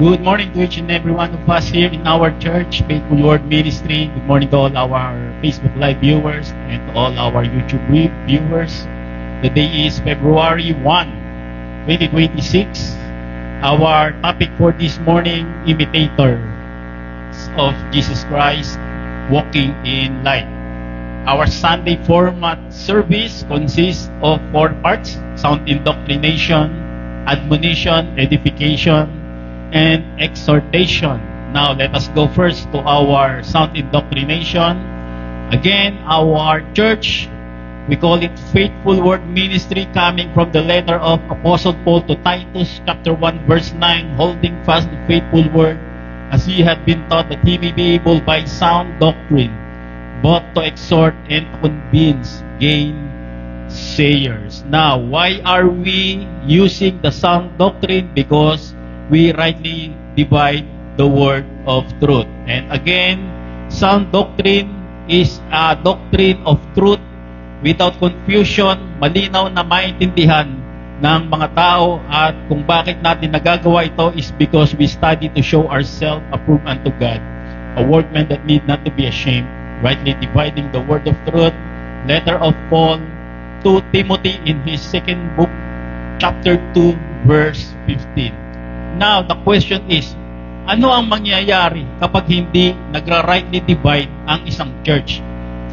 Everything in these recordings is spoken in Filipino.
Good morning to each and every one of us here in our church, Faithful Word Ministry. Good morning to all our Facebook Live viewers and to all our YouTube viewers. The day is February 1, 2026. Our topic for this morning, imitators of Jesus Christ, walking in light. Our Sunday format service consists of 4 parts: sound indoctrination, admonition, edification, and exhortation. Now, let us go first to our sound indoctrination. Again, our church, we call it Faithful Word Ministry, coming from the letter of Apostle Paul to Titus, chapter 1, verse 9, holding fast the faithful word, as ye have been taught, that he may be able by sound doctrine, both to exhort and to convince gainsayers. Now, why are we using the sound doctrine? Because we rightly divide the word of truth. And again, sound doctrine is a doctrine of truth without confusion, malinaw na maintindihan ng mga tao. At kung bakit natin nagagawa ito is because we study to show ourselves approved unto God, a workman that need not to be ashamed, rightly dividing the word of truth. Letter of Paul to Timothy in his second book, chapter 2, verse 15. Now, the question is, ano ang mangyayari kapag hindi nagra-rightly divide ang isang church?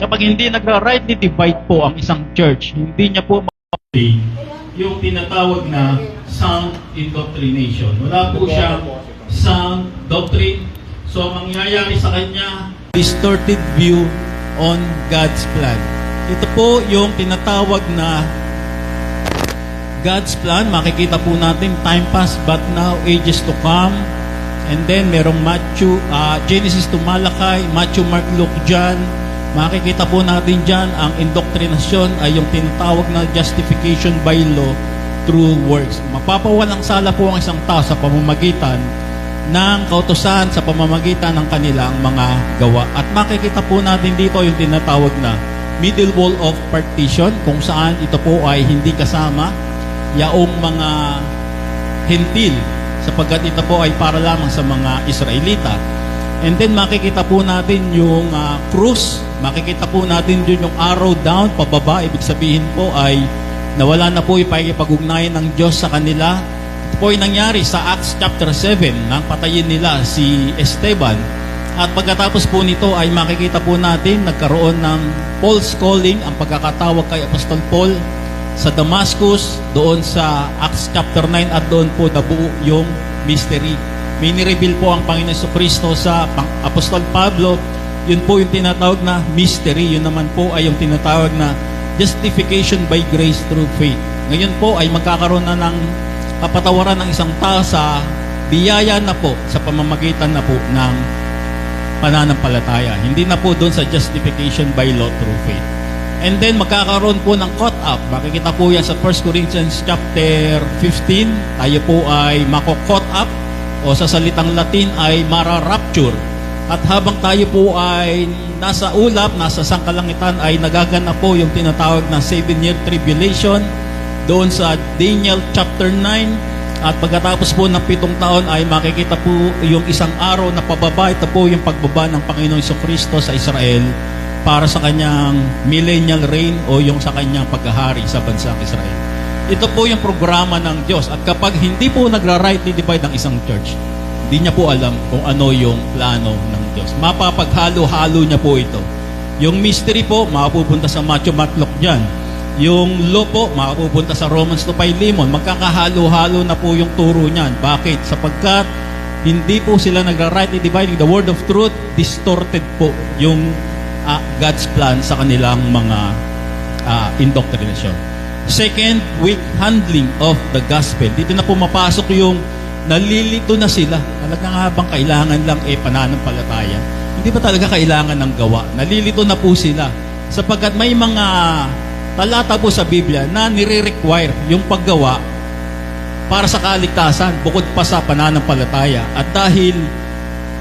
Kapag hindi nagra-rightly divide po ang isang church, hindi niya po mapapalay yung tinatawag na sound indoctrination. Wala po siyang sound doctrine. So, mangyayari sa kanya, distorted view on God's plan. Ito po yung tinatawag na God's plan. Makikita po natin, time past but now, ages to come. And then merong Genesis to Malachi, Matthew, Mark, Luke, John. Makikita po natin dyan ang indoctrinasyon ay yung tinatawag na justification by law through works. Mapapawalang sala po ang isang tao sa pamamagitan ng kautusan, sa pamamagitan ng kanilang mga gawa. At makikita po natin dito yung tinatawag na middle wall of partition, kung saan ito po ay hindi kasama yaong mga hentil, sapagkat ito po ay para lamang sa mga Israelita. And then makikita po natin yung cross, makikita po natin yun yung arrow down, pababa. Ibig sabihin po ay nawala na po yung pakikipag-ugnayan ng Diyos sa kanila. Ito po ay nangyari sa Acts chapter 7 nang patayin nila si Esteban. At pagkatapos po nito ay makikita po natin nagkaroon ng Paul's calling, ang pagkakatawag kay Apostol Paul sa Damascus, doon sa Acts chapter 9, at doon po nabuo yung mystery. May nireveal po ang Panginoon Jesucristo sa Apostol Pablo. Yun po yung tinatawag na mystery. Yun naman po ay yung tinatawag na justification by grace through faith. Ngayon po ay magkakaroon na ng kapatawaran ng isang tao sa biyaya na po, sa pamamagitan na po ng pananampalataya. Hindi na po doon sa justification by law through faith. And then magkakaroon po ng caught up. Makikita po yan sa 1 Corinthians chapter 15. Tayo po ay mako-caught up, o sa salitang Latin ay mara-rapture. At habang tayo po ay nasa ulap, nasa sangkalangitan, ay nagaganap po yung tinatawag na 7-year tribulation doon sa Daniel chapter 9. At pagkatapos po ng 7 taon ay makikita po yung isang araw na pababa. Ito po yung pagbaba ng Panginoong Jesucristo sa Israel para sa kanyang millennial reign, o yung sa kanyang paghahari sa bansang Israel. Ito po yung programa ng Diyos. At kapag hindi po nagra-rightly divide ang isang church, hindi niya po alam kung ano yung plano ng Diyos. Mapapaghalo-halo niya po ito. Yung mystery po, mapupunta sa Matthew, Mark, Luke, John. Yung law po, mapupunta sa Romans to Philemon. Magkakahalo-halo na po yung turo niyan. Bakit? Sapagkat hindi po sila nagra-rightly dividing the word of truth, distorted po yung God's plan sa kanilang mga indoctrination. Second, weak handling of the gospel. Dito na po mapasok yung nalilito na sila. Talaga nga bang kailangan lang pananampalataya? Hindi ba talaga kailangan ng gawa? Nalilito na po sila. Sapagkat may mga talata po sa Biblia na nire-require yung paggawa para sa kaligtasan, bukod pa sa pananampalataya. At dahil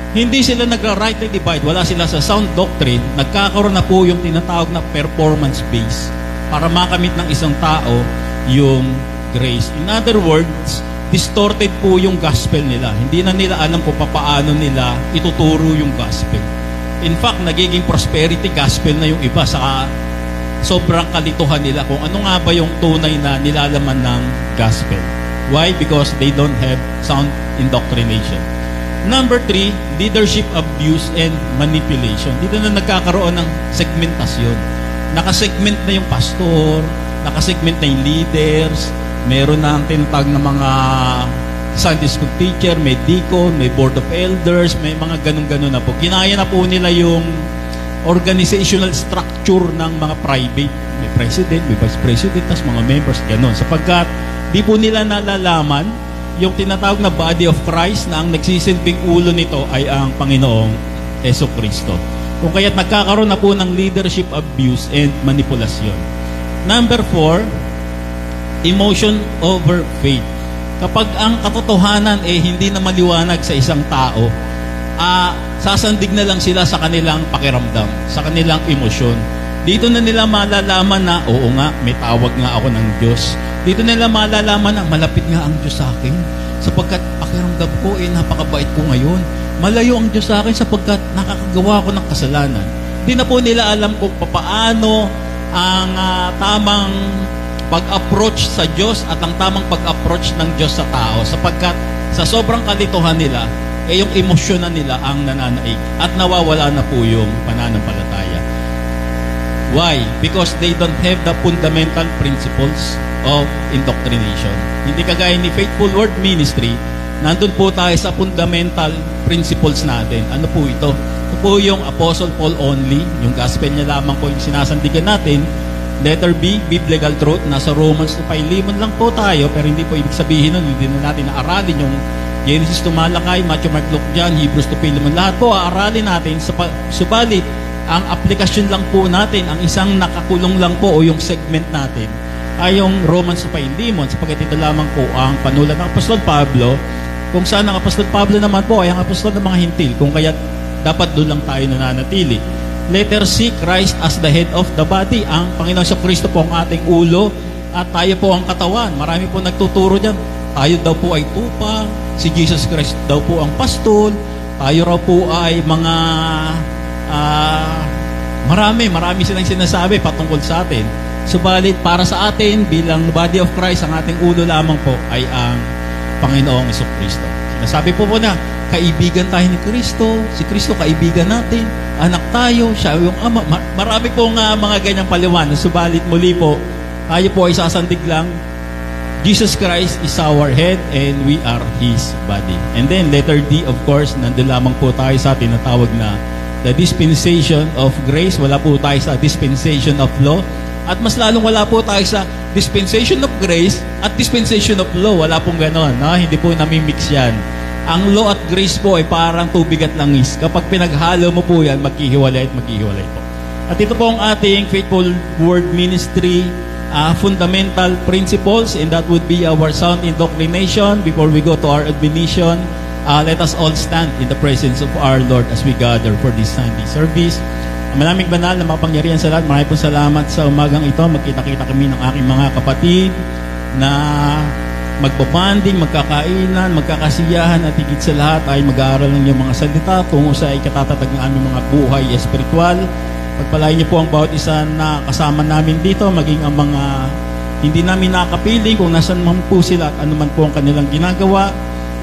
hindi sila nagra-rightly divide, wala sila sa sound doctrine, nagkakaroon na po yung tinatawag na performance base para makamit ng isang tao yung grace. In other words, distorted po yung gospel nila. Hindi na nila alam kung paano nila ituturo yung gospel. In fact, nagiging prosperity gospel na yung iba sa sobrang kalituhan nila kung ano nga ba yung tunay na nilalaman ng gospel. Why? Because they don't have sound indoctrination. Number 3, leadership abuse and manipulation. Dito na nagkakaroon ng segmentasyon. Nakasegment na yung pastor, nakasegment na yung leaders, meron na ang tinatag na mga Sunday school teacher, may deacon, may board of elders, may mga ganun-ganun na po. Ginaya na po nila yung organizational structure ng mga private. May president, may vice president, tas mga members, ganun. Sapagkat di po nila nalalaman yung tinatawag na body of Christ na ang nagsisilbing ulo nito ay ang Panginoong Jesucristo. Kung kaya't nagkakaroon na po ng leadership abuse and manipulasyon. Number 4, emotion over faith. Kapag ang katotohanan hindi na maliwanag sa isang tao, sasandig na lang sila sa kanilang pakiramdam, sa kanilang emosyon. Dito na nila malalaman na, oo nga, may tawag nga ako ng Diyos. Dito nila malalaman na malapit nga ang Diyos sa akin sapagkat pakiramdam ko napakabait ko ngayon. Malayo ang Diyos sa akin sapagkat nakakagawa ko ng kasalanan. Di na po nila alam kung paano ang tamang pag-approach sa Diyos at ang tamang pag-approach ng Diyos sa tao sapagkat sa sobrang kalituhan nila, yung emosyon na nila ang nananaig at nawawala na po yung pananampalataya. Why? Because they don't have the fundamental principles of indoctrination. Hindi kagaya ni Faithful Word Ministry, nandun po tayo sa fundamental principles natin. Ano po ito? Ito po yung Apostle Paul only, yung gospel niya lamang po yung sinasandigan natin. Letter B, biblical truth, nasa Romans 5:11 lang po tayo, pero hindi po ibig sabihin nun, hindi na natin naaralin yung Genesis to Malakay, Matthew, Mark, Luke, John, Hebrews to Philemon. Lahat po aaralin natin, subalit ang aplikasyon lang po natin, ang isang nakakulong lang po o yung segment natin ay yung Romans 5:11 sapagkat ito lamang po ang panulat ng Apostol Pablo, kung saan ang Apostol Pablo naman po ay ang apostol ng mga hintil, kung kaya dapat doon lang tayo nananatili. Letter C, Christ as the head of the body. Ang Panginoon sa Kristo po ang ating ulo at tayo po ang katawan. Marami po nagtuturo dyan. Tayo daw po ay tupa, si Jesus Christ daw po ang pastol, tayo raw po ay mga marami silang sinasabi patungkol sa atin. Subalit para sa atin bilang body of Christ, ang ating ulo lamang po ay ang Panginoong Jesucristo. Sinasabi po na kaibigan tayo ni Kristo, si Kristo kaibigan natin, anak tayo, siya yung ama. Marami pong mga ganyang paliwanag. Subalit muli po, tayo po ay sasandig lang. Jesus Christ is our head and we are His body. And then letter D, of course, nandun lamang po tayo sa tinatawag na the dispensation of grace. Wala po tayo sa dispensation of law. At mas lalong wala po tayo sa dispensation of grace at dispensation of law. Wala pong ganon. No? Hindi po namimix yan. Ang law at grace po ay parang tubig at langis. Kapag pinaghalo mo po yan, maghihiwalay at maghihiwalay po. At ito po ang ating Faithful Word Ministry fundamental principles, and that would be our sound indoctrination. Before we go to our admonition, let us all stand in the presence of our Lord as we gather for this Sunday service. Maraming banal na makapangyarihan sa lahat. Maraming pong salamat sa umagang ito. Magkita-kita kami ng aking mga kapatid na magbabanding, magkakainan, magkakasiyahan at higit sa lahat ay mag-aaral ng iyong mga salita tungo sa ikatatatag ng aming mga buhay espiritual. Pagpalain niyo po ang bawat isa na kasama namin dito, maging ang mga hindi namin nakapiling kung nasan man po sila at anuman po ang kanilang ginagawa.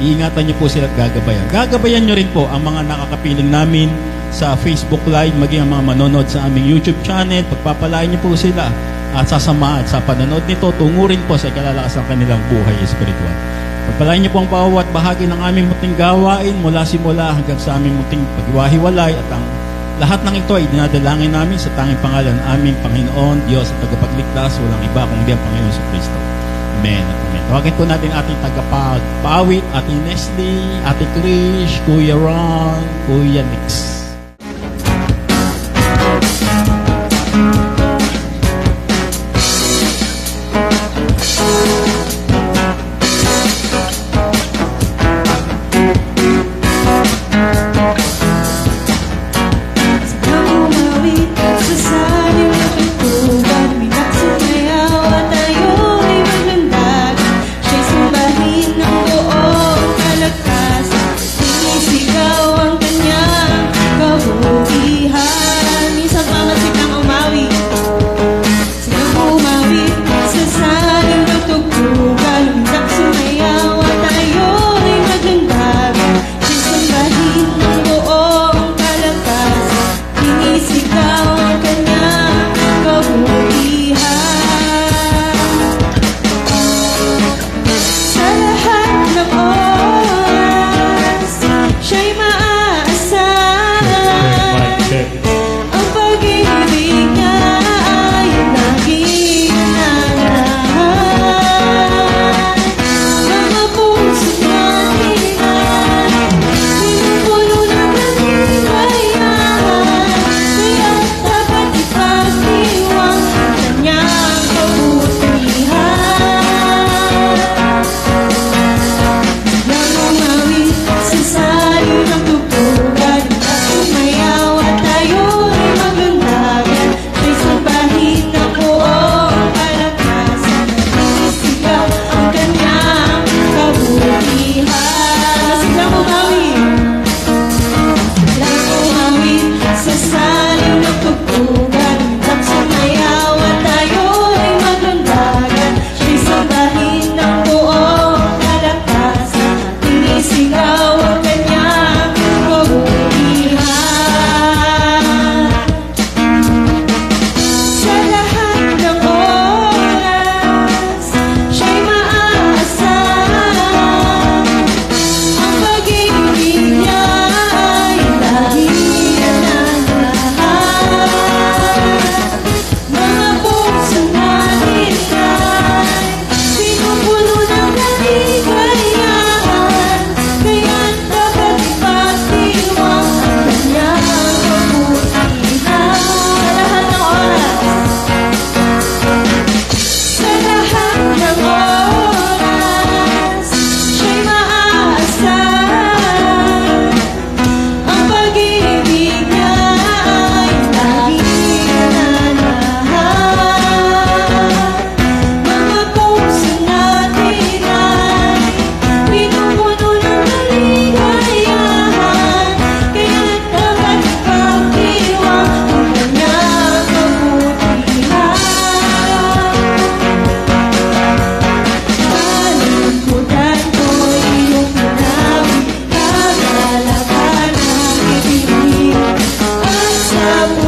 Iingatan niyo po sila at gagabayan. Gagabayan niyo rin po ang mga nakakapiling namin sa Facebook Live, maging ang mga manonood sa aming YouTube channel. Pagpapalain niyo po sila at sasama at sa panonood nito, tungo rin po sa ikalalakas ng kanilang buhay espiritual. Pagpalain niyo po ang bawat bahagi ng aming muting gawain mula simula hanggang sa aming muting paghiwa-hiwalay at ang lahat ng ito ay dinadalangin namin sa tanging pangalan ng aming Panginoon, Diyos at tagapagligtas, walang iba kundi ang Panginoon sa Kristo. Amen at amen. Tawagin po natin ating tagapagpawit, Ate Nestle, Ate Krish, Kuya Ron, Kuya Nix. Siya'y sumbahin ng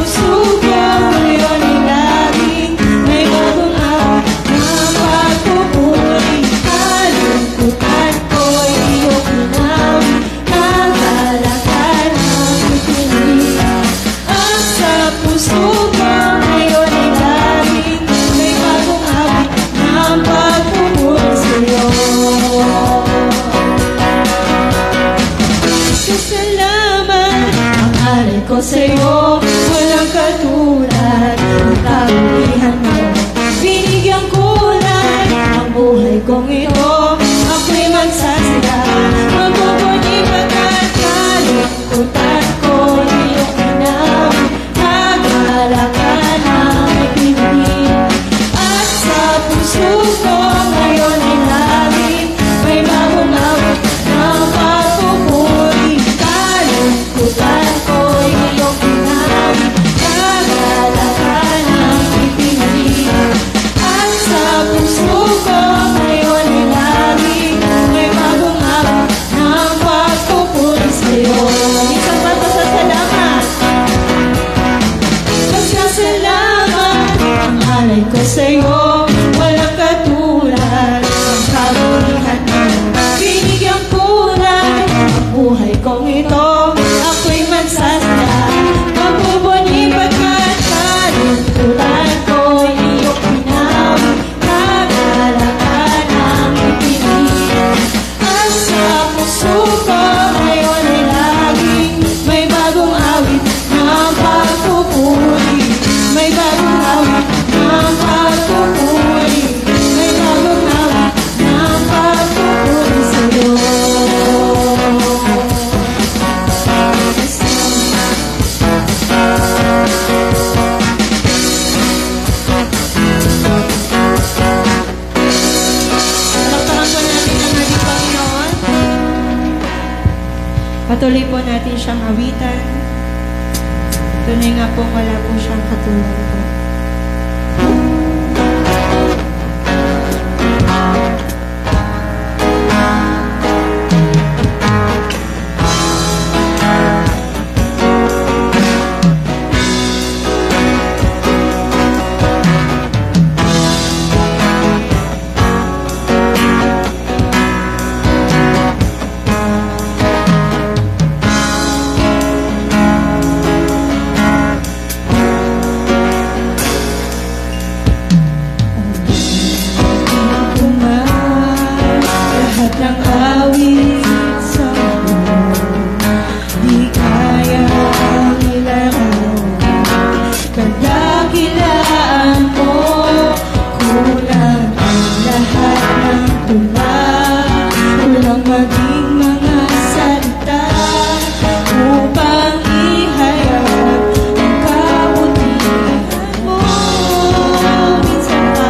puso ko ngayon ay laging may bagong awit na pagpupuri. Kalungkutan ko'y iyong pinawi, kagalakan ang ipinili. At sa puso ko ngayon ay laging may bagong awit na pagpupuri sa'yo. Salamat ang alay ko sa'yo, walang katulad ang kabutihan mo. Binigyan ko lang ang buhay kong ito, ako'y magsasaya. Magpupuni pagkat kalungkutan ko iyong pinawi, kagalakan ang ipinili. At sa puso ko ngayon ay laging may bagong awit na pagpupuri. Kalungkutan ko iyong pinawi, kagalakan ang ipinili. At sa puso ko ngayon ay laging may bagong awit na pagpupuri sa'yo. Isang bato sa salamat. Pasasalamat ang alay ko sa'yo, walang katulad ang kabutihan mo. Binigyan ko lang ang buhay kong ito, ako'y magsasaya. Mapupuni pagkat kalungkutan ko iyong pinawi, kagalakan ang ipinili. At sa puso ko ngayon ay laging may bagong awit na pagpupuri. May bagong awit na pagpupuri. May bagong awit na pagpupuri sa'yo. Palakpakan po natin ang ating Panginoon. Patuloy po natin siyang awitan. Tunay nga po wala po siyang katulad po. Lahat ng awit sa mundo, di kayang ilarawan. Kadakilaan mo, kulang ang lahat ng tula. Kulang maging mga salita upang ihayag ang kabutihan mo. Minsan pa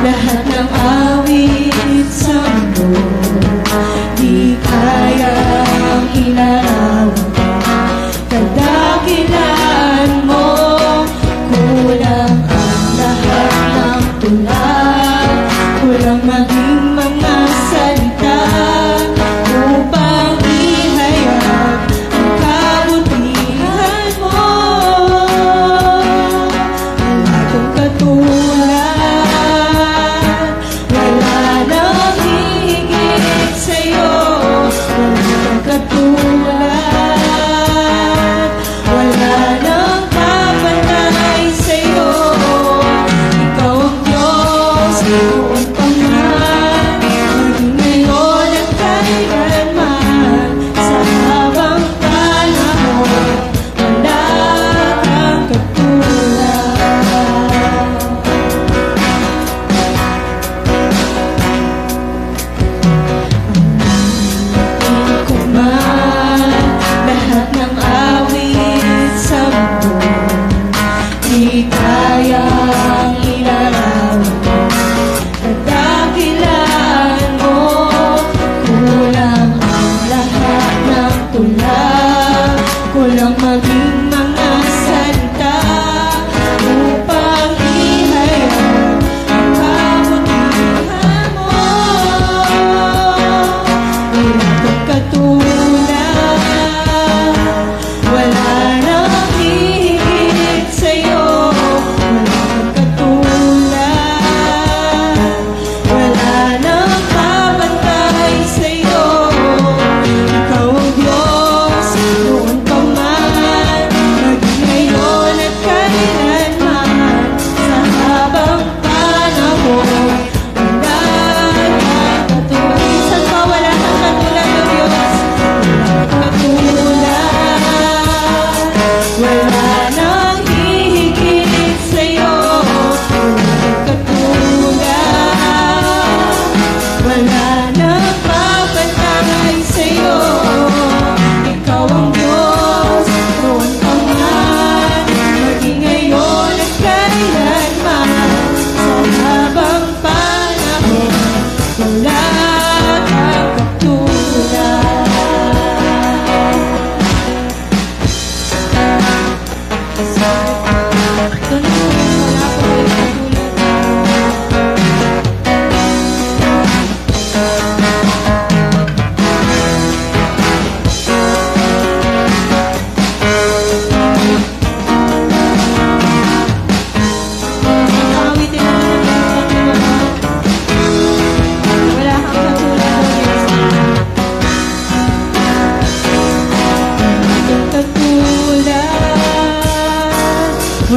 lahat ng awit sa mundo, di kayang ilarawan. Kadakilaan mo, kulang ang lahat ng tula. Kulang maging mga salita upang ihayag ang kabutihan mo. Wala kang katulad, wala nang hihigit sa'yo. Wala kang katulad.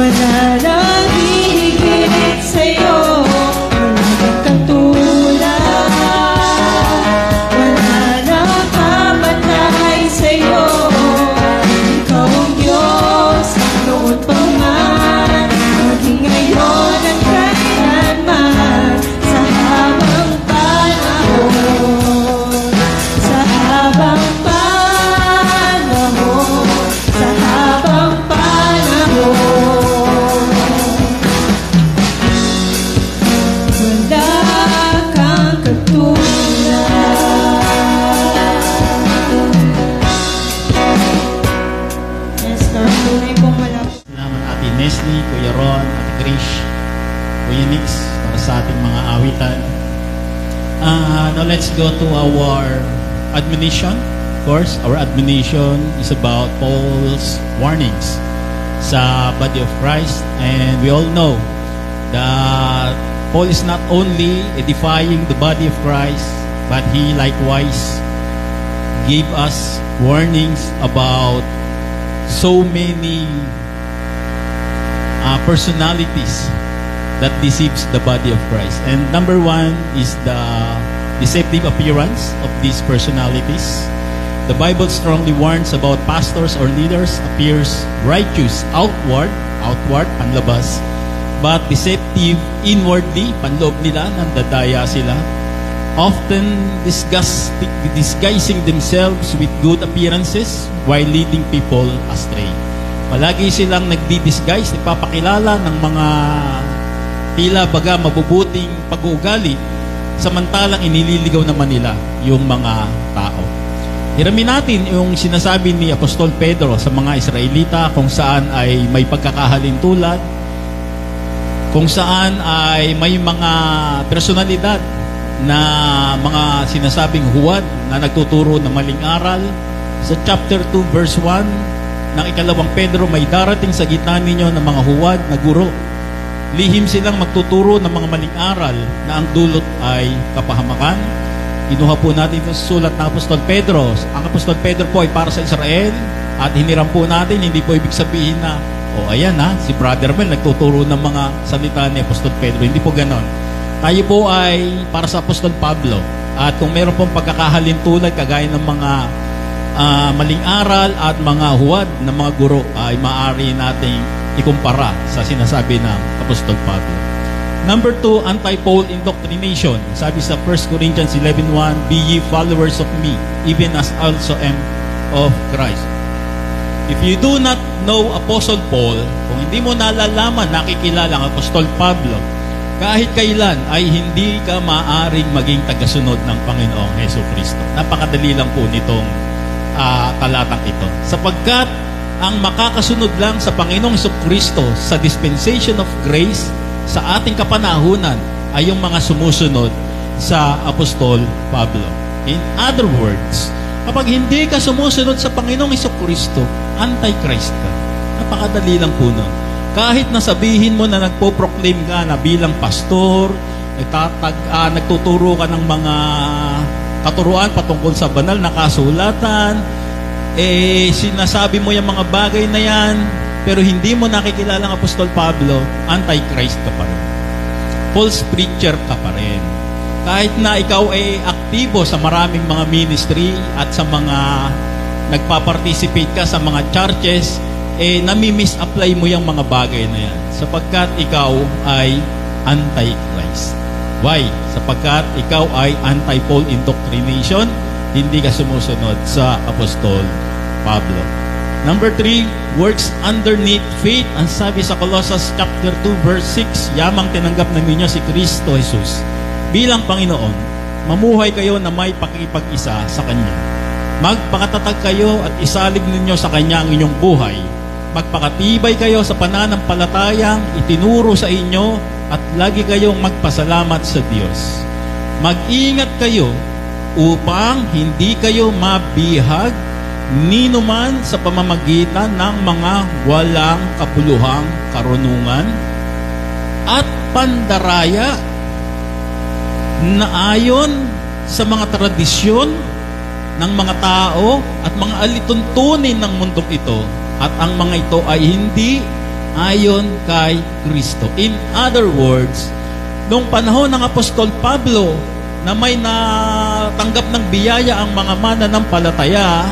Wala nang hihigit sa'yo, wala kang katulad. Wala nang kapatay sa'yo, ikaw ang Diyos, noon pa man, maging ngayon at kailanman, sa habang panahon, sa habang panahon, sa habang panahon. Wala kang katulad. Yes, Lord, tunay pong malapit. Salamat Ate Neslie, Kuya Ron, Ate Trish, Kuya Nix, para sa ating mga awitan. Now let's go to our admonition. Of course, our admonition is about Paul's warnings sa body of Christ. And we all know that Paul is not only edifying the body of Christ, but he likewise gave us warnings about so many personalities that deceives the body of Christ. And number one is the deceptive appearance of these personalities. The Bible strongly warns about pastors or leaders appears righteous outward, panlabas, but deceptive inwardly, panloob nila, nandadaya sila, often disguising themselves with good appearances while leading people astray. Palagi silang nagdi-disguise, nagpapakilala ng mga tila baga mabubuting pag-uugali, samantalang inililigaw naman nila yung mga tao. Hiramin natin yung sinasabi ni Apostol Pedro sa mga Israelita kung saan ay may pagkakahalintulad, kung saan ay may mga personalidad na mga sinasabing huwad na nagtuturo ng maling aral. Sa chapter 2 verse 1 ng ikalawang Pedro, may darating sa gitna ninyo ng mga huwad na guro. Lihim silang magtuturo ng mga maling aral na ang dulot ay kapahamakan. Inuha po natin yung sulat ng Apostol Pedro. Ang Apostol Pedro po ay para sa Israel at hiniram po natin, hindi po ibig sabihin na ayan si Brother Mel nagtuturo ng mga salita ni Apostol Pedro. Hindi po ganon. Tayo po ay para sa Apostol Pablo. At kung meron pong pagkakahalintulad kagaya ng mga maling aral at mga huwad ng mga guro, ay maaari nating ikumpara sa sinasabi ng Apostol Pablo. Number 2, anti-Paul indoctrination. Sabi sa 1 Corinthians 11:1, be ye followers of me, even as also am of Christ. If you do not know Apostle Paul, kung hindi mo nalalaman, nakikilala ang Apostol Pablo, kahit kailan ay hindi ka maaring maging tagasunod ng Panginoong Jesucristo. Napakadali lang po nitong talatang ito. Sapagkat ang makakasunod lang sa Panginoong Jesucristo sa dispensation of grace sa ating kapanahunan ay yung mga sumusunod sa Apostol Pablo. In other words, kapag hindi ka sumusunod sa Panginoong Jesucristo, anti-Christ ka. Napakadali lang po nun. Kahit nasabihin mo na nagpo-proclaim ka na bilang pastor, nagtuturo ka ng mga katuruan patungkol sa banal na kasulatan, sinasabi mo yung mga bagay na yan, pero hindi mo nakikilala ang Apostol Pablo, anti-Christ ka pa rin. False preacher ka pa rin. Kahit na ikaw ay aktibo sa maraming mga ministry at sa mga nagpa-participate ka sa mga churches, nami-misapply mo yung mga bagay na yan sapagkat ikaw ay anti-Christ. Why? Sapagkat ikaw ay anti-Paul indoctrination, hindi ka sumusunod sa Apostol Pablo. Number 3, works underneath faith. Ang sabi sa Colossians chapter 2 verse 6, yamang tinanggap na ninyo si Kristo Jesus bilang Panginoon, mamuhay kayo na may pakikipag-isa sa Kanya. Magpakatatag kayo at isalig ninyo sa Kanya ang inyong buhay. Magpakatibay kayo sa pananampalatayang itinuro sa inyo at lagi kayong magpasalamat sa Diyos. Mag-ingat kayo upang hindi kayo mabihag ninuman sa pamamagitan ng mga walang kapuluhang karunungan at pandaraya na ayon sa mga tradisyon ng mga tao at mga alituntunin ng mundong ito, at ang mga ito ay hindi ayon kay Kristo. In other words, nung panahon ng Apostol Pablo na may natanggap ng biyaya ang mga mananampalataya,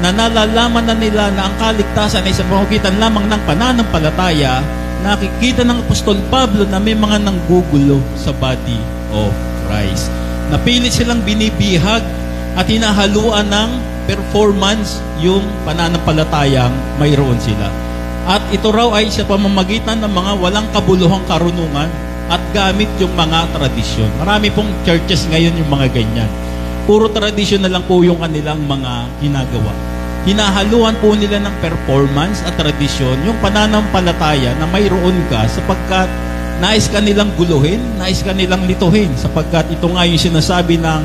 na nalalaman na nila na ang kaligtasan ay sa pamamagitan lamang ng pananampalataya, nakikita ng Apostol Pablo na may mga nanggugulo sa body of Christ. Napilit silang binibihag at hinahaluan ng performance yung pananampalatayang mayroon sila. At ito raw ay sa pamamagitan ng mga walang kabuluhang karunungan at gamit yung mga tradisyon. Marami pong churches ngayon yung mga ganyan. Puro tradisyon na lang po yung kanilang mga ginagawa. Hinahaluan po nila ng performance at tradisyon yung pananampalataya na mayroon ka sapagkat nais ka nilang guluhin, nais ka nilang lituhin sapagkat ito nga yung sinasabi ng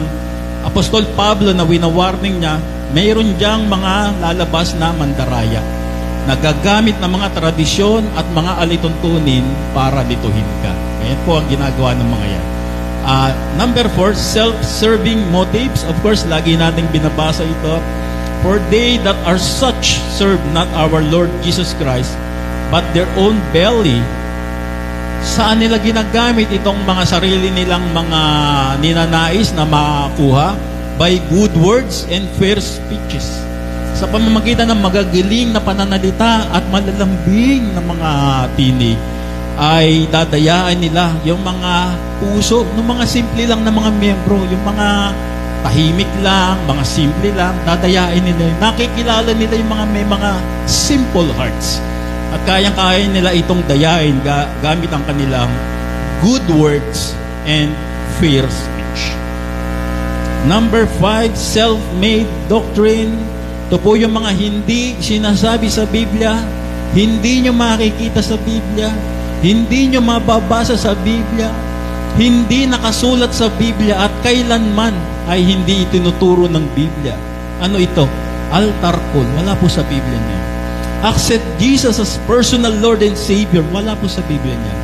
Apostol Pablo na winawarning niya, mayroon diyang mga lalabas na mandaraya. Nagagamit ng mga tradisyon at mga alituntunin para lituhin ka. Ayan po ang ginagawa ng mga yan. Number 4, self-serving motives. Of course, lagi nating binabasa ito. For they that are such serve not our Lord Jesus Christ, but their own belly. Saan nila ginagamit itong mga sarili nilang mga ninanais na makuha? By good words and fair speeches. Sa pamamagitan ng magagaling na pananalita at malalambing na mga tinig, ay dadayaan nila yung mga puso ng mga simple lang na mga miyembro, yung mga tahimik lang, mga simple lang, dadayain nila. Nakikilala nila yung mga may mga simple hearts. At kayang-kaya nila itong dayain gamit ang kanilang good words and fair speech. Number 5, self-made doctrine. Ito po yung mga hindi sinasabi sa Biblia, hindi nyo makikita sa Biblia, hindi nyo mababasa sa Biblia, hindi nakasulat sa Biblia at kailanman ay hindi itinuturo ng Biblia. Ano ito? Altar call. Wala po sa Biblia niya. Accept Jesus as personal Lord and Savior. Wala po sa Biblia niya.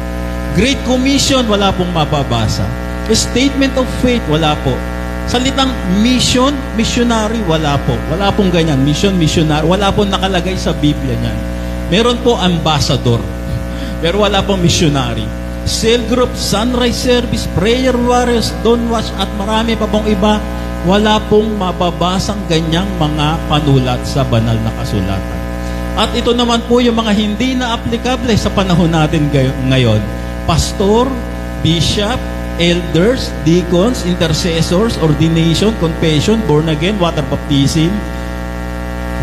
Great Commission. Wala pong mababasa. Statement of Faith. Wala po. Salitang mission, missionary. Wala po. Wala pong ganyan. Mission, missionary. Wala pong nakalagay sa Biblia niyan. Meron po ambassador. Pero wala pong missionary. Cell group, sunrise service, prayer warriors, don't watch, at marami pa pong iba, wala pong mababasang ganyang mga panulat sa banal na kasulatan. At ito naman po yung mga hindi na applicable sa panahon natin ngayon. Pastor, bishop, elders, deacons, intercessors, ordination, confession, born again, water baptism,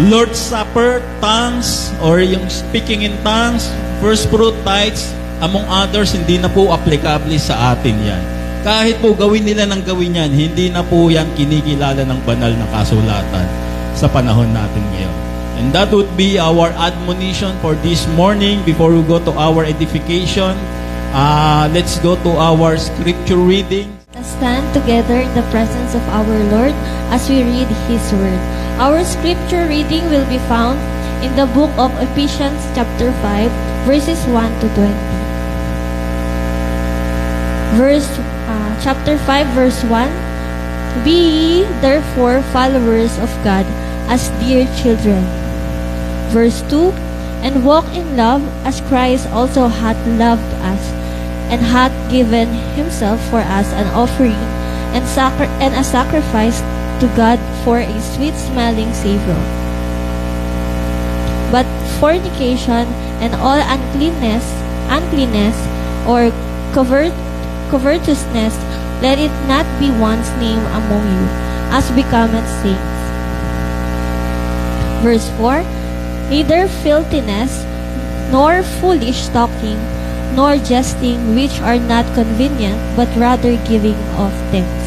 Lord's Supper, tongues, or yung speaking in tongues, first fruit tithes, among others, hindi na po applicable sa atin yan. Kahit po gawin nila ng gawin yan, hindi na po yan kinikilala ng banal na kasulatan sa panahon natin ngayon. And that would be our admonition for this morning before we go to our edification. Let's go to our scripture reading. Let's stand together in the presence of our Lord as we read His Word. Our scripture reading will be found in the book of Ephesians chapter 5, verses 1 to 20. Chapter 5, verse 1. Be ye therefore followers of God as dear children. Verse 2. And walk in love as Christ also hath loved us, and hath given himself for us an offering and a sacrifice to God for a sweet-smelling savor. But fornication and all uncleanness or covetousness, let it not be once named among you, as becometh saints. Verse 4. Neither filthiness, nor foolish talking, nor jesting, which are not convenient, but rather giving of thanks.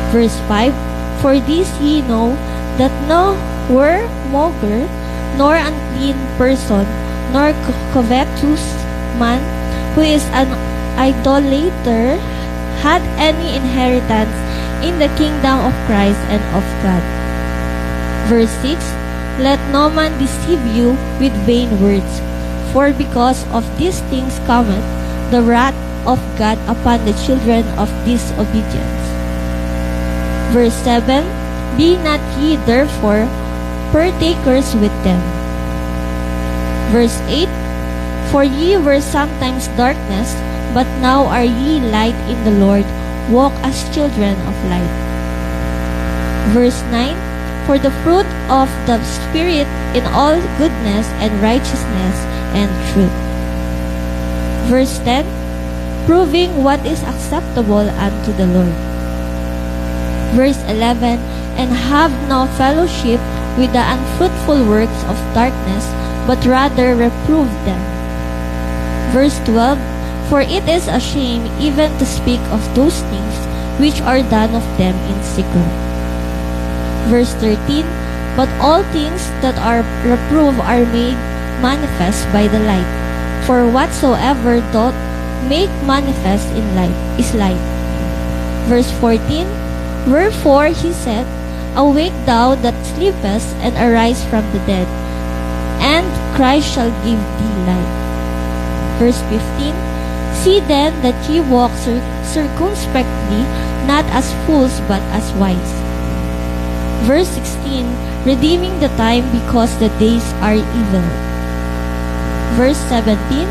Verse 5. For this ye know, that no whoremonger, nor unclean person, nor covetous man, who is an idolater, had any inheritance in the kingdom of Christ and of God. Verse 6. Let no man deceive you with vain words, for because of these things cometh the wrath of God upon the children of disobedience. Verse 7. Be not ye therefore partakers with them. Verse 8. For ye were sometimes darkness, but now are ye light in the Lord. Walk as children of light. Verse 9, For the fruit of the Spirit in all goodness and righteousness and truth. Verse 10, Proving what is acceptable unto the Lord. Verse 11, And have no fellowship with the unfruitful works of darkness, but rather reprove them. Verse 12, For it is a shame even to speak of those things which are done of them in secret. Verse 13, But all things that are reproved are made manifest by the light. For whatsoever doth make manifest in light is light. Verse 14, Wherefore he said, Awake thou that sleepest, and arise from the dead, and Christ shall give thee light. Verse 15, See then that ye walk circumspectly, not as fools, but as wise. Verse 16, Redeeming the time, because the days are evil. Verse 17,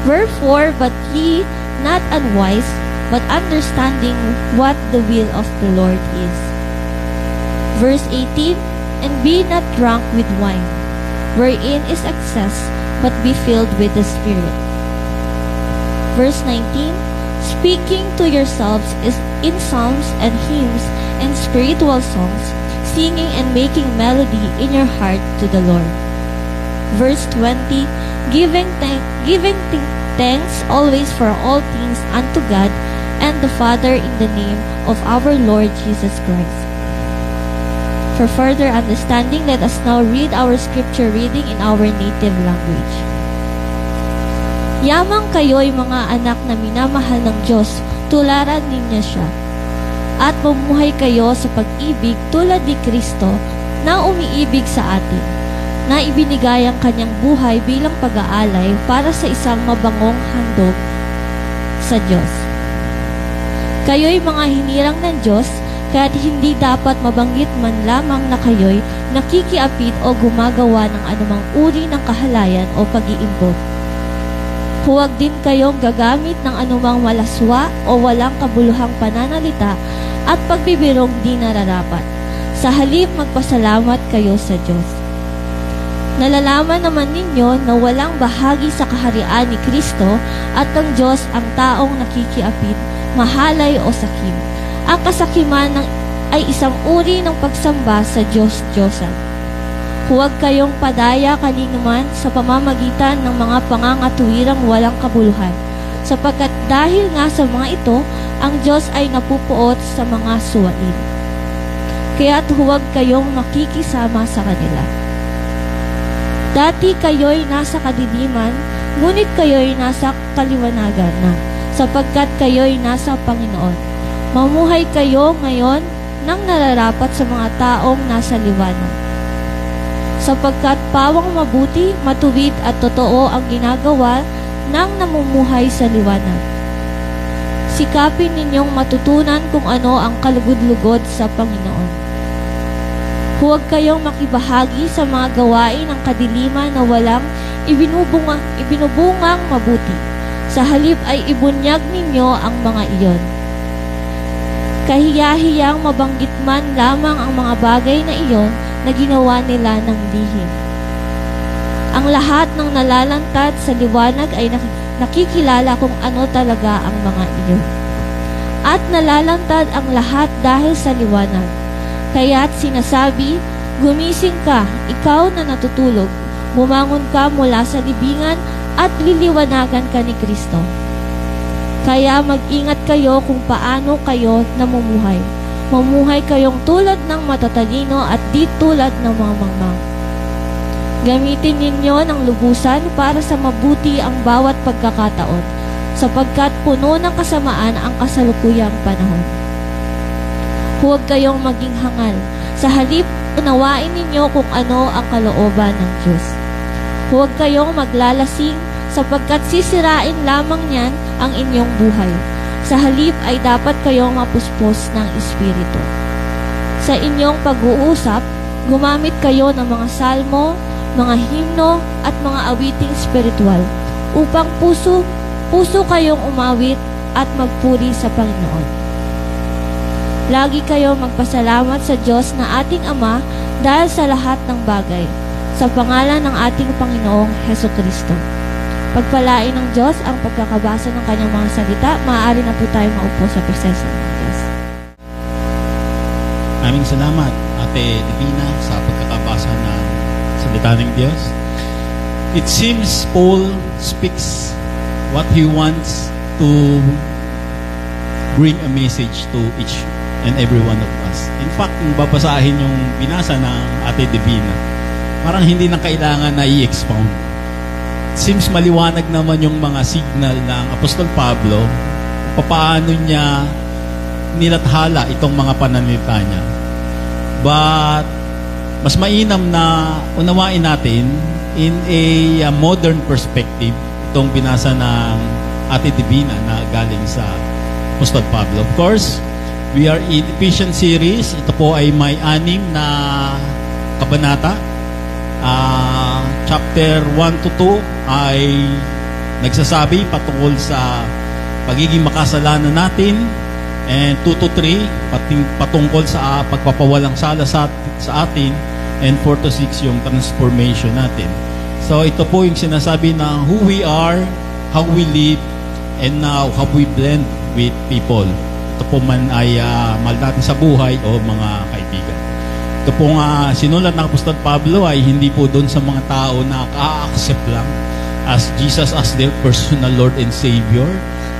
Wherefore, but ye not unwise, but understanding what the will of the Lord is. Verse 18, And be not drunk with wine, wherein is excess, but be filled with the Spirit. Verse 19, Speaking to yourselves is in psalms and hymns and spiritual songs, singing and making melody in your heart to the Lord. Verse 20, Giving thanks always for all things unto God and the Father in the name of our Lord Jesus Christ. For further understanding, let us now read our scripture reading in our native language. Yamang kayo'y mga anak na minamahal ng Diyos, tularan ninyo siya. At mamuhay kayo sa pag-ibig tulad ni Kristo na umiibig sa atin, na ibinigay ang kanyang buhay bilang pag-aalay para sa isang mabangong handog sa Diyos. Kayo'y mga hinirang ng Diyos, kaya't hindi dapat mabanggit man lamang na kayo'y nakikiapid o gumagawa ng anumang uri ng kahalayan o pag-iimbog. Huwag din kayong gagamit ng anumang malaswa o walang kabuluhang pananalita at pagbibirong di nararapat. Sa halip, magpasalamat kayo sa Diyos. Nalalaman naman ninyo na walang bahagi sa kaharian ni Kristo at ang Diyos ang taong nakikiapid, mahalay o sakim. Ang kasakiman ay isang uri ng pagsamba sa Diyos-Diyosan. Huwag kayong padaya kaninuman sa pamamagitan ng mga pangangatuwirang walang kabuluhan, sapagkat dahil nga sa mga ito, ang Diyos ay napupuot sa mga suwain. Kaya't huwag kayong makikisama sa kanila. Dati kayo'y nasa kadiliman, ngunit kayo'y nasa kaliwanagan na, sapagkat kayo'y nasa Panginoon. Mamuhay kayo ngayon nang nararapat sa mga taong nasa liwanag. Sapagkat pawang mabuti, matuwid at totoo ang ginagawa ng namumuhay sa liwanag. Sikapin ninyong matutunan kung ano ang kalugod-lugod sa Panginoon. Huwag kayong makibahagi sa mga gawain ng kadiliman na walang ibinubungang mabuti. Sa halip ay ibunyag ninyo ang mga iyon. Kahiya-hiyang mabanggit man lamang ang mga bagay na iyon na ginawa nila ng lihim. Ang lahat ng nalalantad sa liwanag ay nakikilala kung ano talaga ang mga iyon. At nalalantad ang lahat dahil sa liwanag. Kaya't sinasabi, gumising ka, ikaw na natutulog, bumangon ka mula sa libingan at liliwanagan ka ni Kristo. Kaya mag-ingat kayo kung paano kayo namumuhay. Mamuhay kayong tulad ng matatalino at di tulad ng mga mangmang. Gamitin ninyo ng lubusan para sa mabuti ang bawat pagkakataon, sapagkat puno ng kasamaan ang kasalukuyang panahon. Huwag kayong maging hangal. Sa halip, unawain ninyo kung ano ang kalooban ng Diyos. Huwag kayong maglalasing, sapagkat sisirain lamang niyan ang inyong buhay. Sa halip ay dapat kayong mapuspos ng Espiritu. Sa inyong pag-uusap, gumamit kayo ng mga salmo, mga himno, at mga awiting spiritual. upang puso kayong umawit at magpuri sa Panginoon. Lagi kayong magpasalamat sa Diyos na ating Ama dahil sa lahat ng bagay, sa pangalan ng ating Panginoong Hesukristo. Pagpalain ng Diyos ang pagkakabasa ng kanyang mga salita, maaari na po tayo maupo sa presensya ng Diyos. Aming salamat, Ate Divina, sa pagkakabasa ng salita ng Diyos. It seems Paul speaks what he wants to bring a message to each and every one of us. In fact, kung babasahin yung binasa ng Ate Divina, parang hindi na kailangan na i-expound. It seems maliwanag naman yung mga signal ng Apostol Pablo, paano niya nilathala itong mga pananalita niya. But, mas mainam na unawain natin in a modern perspective itong binasa ng Ate Divina na galing sa Apostol Pablo. Of course, we are in Ephesians series. Ito po ay may 6 na kabanata. Chapter 1 to 2 ay nagsasabi patungkol sa pagiging makasalanan natin, and 2 to 3 patungkol sa pagpapawalang sala sa atin, and 4 to 6 yung transformation natin. So ito po yung sinasabi na who we are, how we live, and now how we blend with people. Ito po man ay mahal natin sa buhay o mga kaibigan. Ito po nga sinulat ng Apostol Pablo ay hindi po doon sa mga tao na ka-accept lang as Jesus as their personal Lord and Savior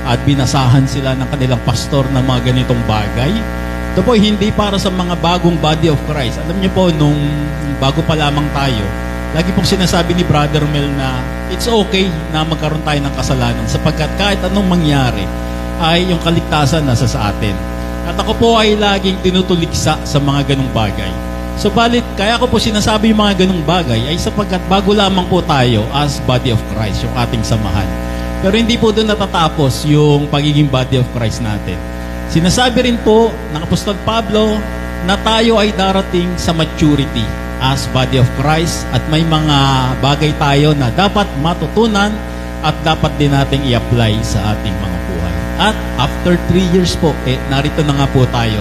at binasahan sila ng kanilang pastor ng mga ganitong bagay. Ito po hindi para sa mga bagong body of Christ. Alam niyo po, nung bago pa lamang tayo, lagi pong sinasabi ni Brother Mel na it's okay na magkaroon tayo ng kasalanan sapagkat kahit anong mangyari ay yung kaligtasan nasa sa atin. At ako po ay laging tinutuliksa sa mga ganong bagay. So balit, kaya ko po sinasabi yung mga ganong bagay ay sapagkat bago lamang po tayo as body of Christ, yung ating samahan. Pero hindi po doon natatapos yung pagiging body of Christ natin. Sinasabi rin po ng Apostol Pablo na tayo ay darating sa maturity as body of Christ at may mga bagay tayo na dapat matutunan at dapat din nating i-apply sa ating mga buhay. At after 3 years po, narito na nga po tayo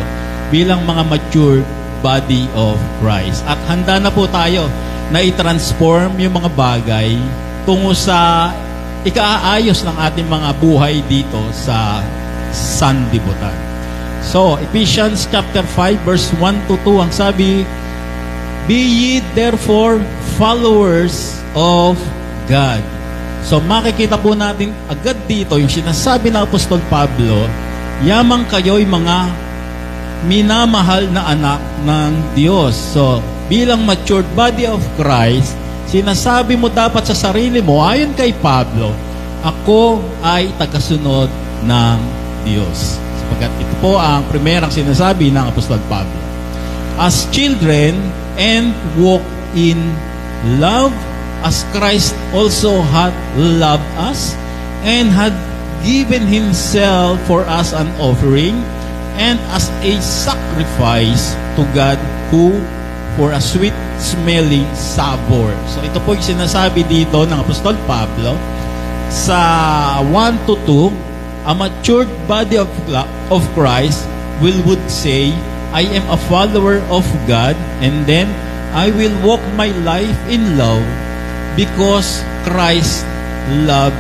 bilang mga mature body of Christ. At handa na po tayo na i-transform yung mga bagay tungo sa ikaayos ng ating mga buhay dito sa sanlibutan. So, Ephesians chapter 5 verse 1 to 2 ang sabi, "Be ye therefore followers of God." So, makikita po natin agad dito yung sinasabi ng Apostol Pablo, yamang kayo'y mga minamahal na anak ng Diyos. So, bilang matured body of Christ, sinasabi mo dapat sa sarili mo, ayon kay Pablo, ako ay tagasunod ng Diyos. Sapagkat ito po ang primerang sinasabi ng Apostol Pablo. As children, and walk in love, as Christ also had loved us, and had given Himself for us an offering, and as a sacrifice to God who for a sweet-smelling savor. So ito po yung sinasabi dito ng Apostol Pablo sa 1 to 2, a matured body of Christ would say, I am a follower of God, and then I will walk my life in love because Christ loved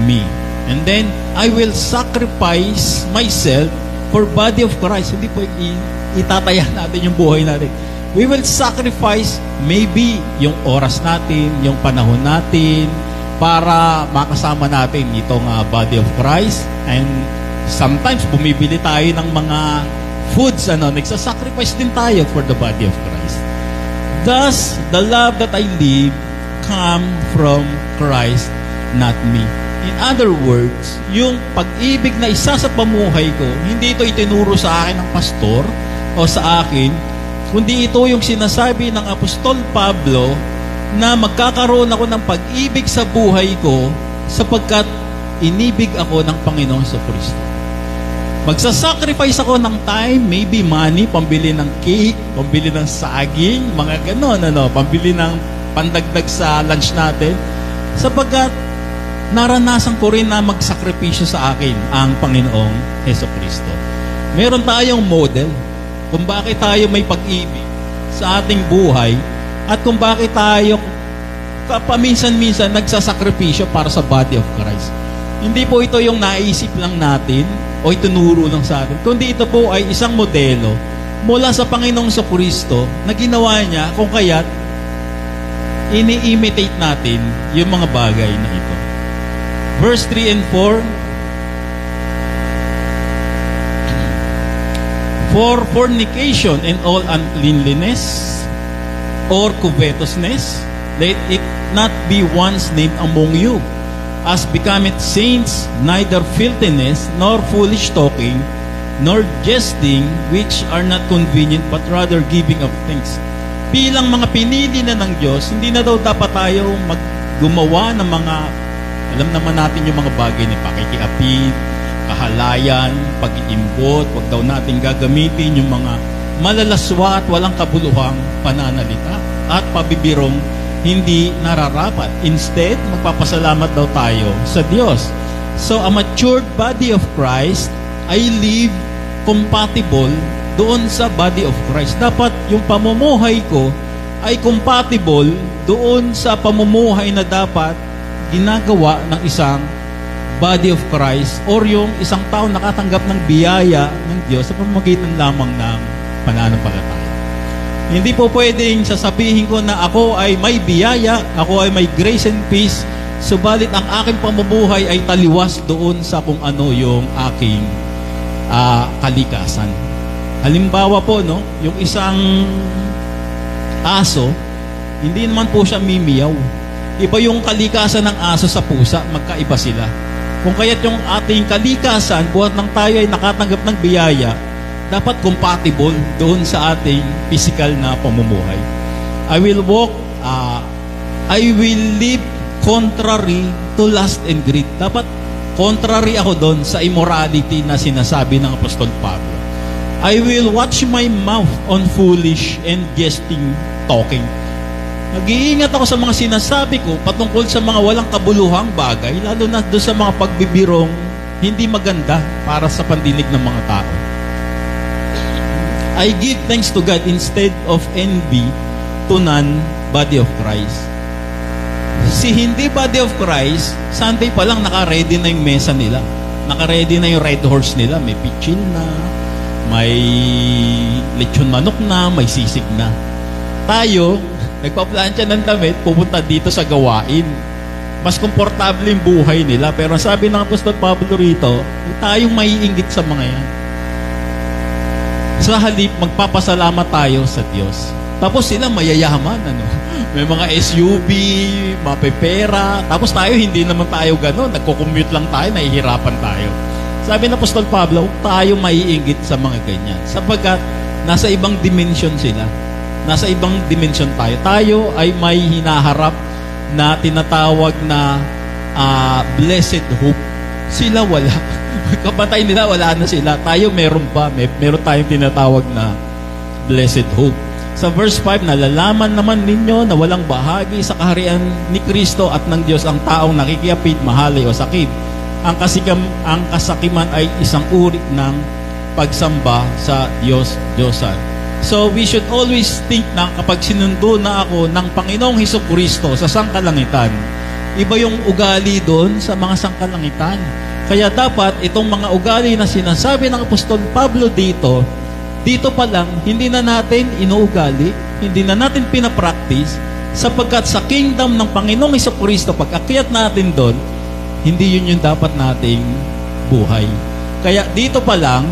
me. And then I will sacrifice myself for body of Christ. Hindi po itataya natin yung buhay natin. We will sacrifice maybe yung oras natin, yung panahon natin, para makasama natin itong body of Christ. And sometimes bumibili tayo ng mga foods, nagsasacrifice din tayo for the body of Christ. Thus, the love that I live come from Christ, not me. In other words, yung pag-ibig na isa sa pamuhay ko, hindi ito itinuro sa akin ng pastor o sa akin, kundi ito yung sinasabi ng Apostol Pablo na magkakaroon ako ng pag-ibig sa buhay ko sapagkat inibig ako ng Panginoong Jesucristo. Magsasacrifice ako ng time, maybe money, pambili ng cake, pambili ng saging, mga ganon, pambili ng pandagdag sa lunch natin, sapagkat naranasan ko rin na magsakripisyo sa akin ang Panginoong Hesukristo. Meron tayong model kung bakit tayo may pag-ibig sa ating buhay at kung bakit tayo paminsan-minsan nagsasakripisyo para sa body of Christ. Hindi po ito yung naisip lang natin o itunuro lang sa atin, kundi ito po ay isang modelo mula sa Panginoong Hesukristo na ginawa niya kung kaya't ini-imitate natin yung mga bagay na ito. Verse 3 and 4, for fornication and all uncleanliness or covetousness, let it not be once named among you, as becometh saints, neither filthiness, nor foolish talking, nor jesting, which are not convenient, but rather giving of thanks. Bilang mga pinili na ng Diyos, hindi na daw dapat tayo gumawa ng mga, alam naman natin yung mga bagay ni pakikiapid, kahalayan, pag-iimbot, wag daw natin gagamitin yung mga malalaswa at walang kabuluhang pananalita at pabibirong hindi nararapat. Instead, magpapasalamat daw tayo sa Diyos. So, a matured body of Christ ay live compatible doon sa body of Christ. Dapat yung pamumuhay ko ay compatible doon sa pamumuhay na dapat ginagawa ng isang body of Christ or yung isang tao nakatanggap ng biyaya ng Diyos sa pamamagitan lamang ng pananampalataya. Hindi po pwedeng sasabihin ko na ako ay may biyaya, ako ay may grace and peace, subalit ang aking pamumuhay ay taliwas doon sa kung ano yung aking kalikasan. Halimbawa po, no, yung isang aso, hindi naman po siya mimiyaw. Iba yung kalikasan ng aso sa pusa, magkaiba sila. Kung kaya't yung ating kalikasan, buhat nang tayo ay nakatanggap ng biyaya, dapat compatible doon sa ating physical na pamumuhay. I will live contrary to lust and greed. Dapat contrary ako doon sa immorality na sinasabi ng Apostol Pablo. I will watch my mouth on foolish and jesting talking. Nag-iingat ako sa mga sinasabi ko patungkol sa mga walang kabuluhang bagay, lalo na doon sa mga pagbibirong hindi maganda para sa pandinig ng mga tao. I give thanks to God instead of envy to none body of Christ. Si hindi body of Christ, Sunday pa lang naka-ready na yung mesa nila. Naka-ready na yung red horse nila. May pitchin na, may lechon manok na, may sisig na. Tayo, nagpa-plancha ng damit, pupunta dito sa gawain. Mas komportable yung buhay nila. Pero sabi ng Apostol Pablo rito, tayong maiinggit sa mga yan. Sa halip, magpapasalamat tayo sa Diyos. Tapos sila mayayaman, ano? May mga SUV, mapepera. Tapos tayo, hindi naman tayo gano'n. Nagko-commute lang tayo, nahihirapan tayo. Sabi ng Apostol Pablo, tayo maiinggit sa mga ganyan. Sapagkat nasa ibang dimension sila. Nasa ibang dimension tayo. Tayo ay may hinaharap na tinatawag na blessed hope. Sila wala. Kapatay nila, wala na sila. Tayo meron pa. Meron tayong tinatawag na blessed hope. Sa verse 5, nalalaman naman ninyo na walang bahagi sa kaharian ni Kristo at ng Diyos ang taong nakikiapid, mahalay o sakib. Ang kasakiman ay isang uri ng pagsamba sa Diyos-Diyosan. So, we should always think na kapag sinundo na ako ng Panginoong Hesukristo sa sangkalangitan, iba yung ugali doon sa mga sangkalangitan. Kaya dapat itong mga ugali na sinasabi ng Apostol Pablo dito pa lang, hindi na natin inuugali, hindi na natin pinapractice, sapagkat sa kingdom ng Panginoong Hesukristo, pag akyat natin doon, hindi yun yung dapat nating buhay. Kaya dito pa lang,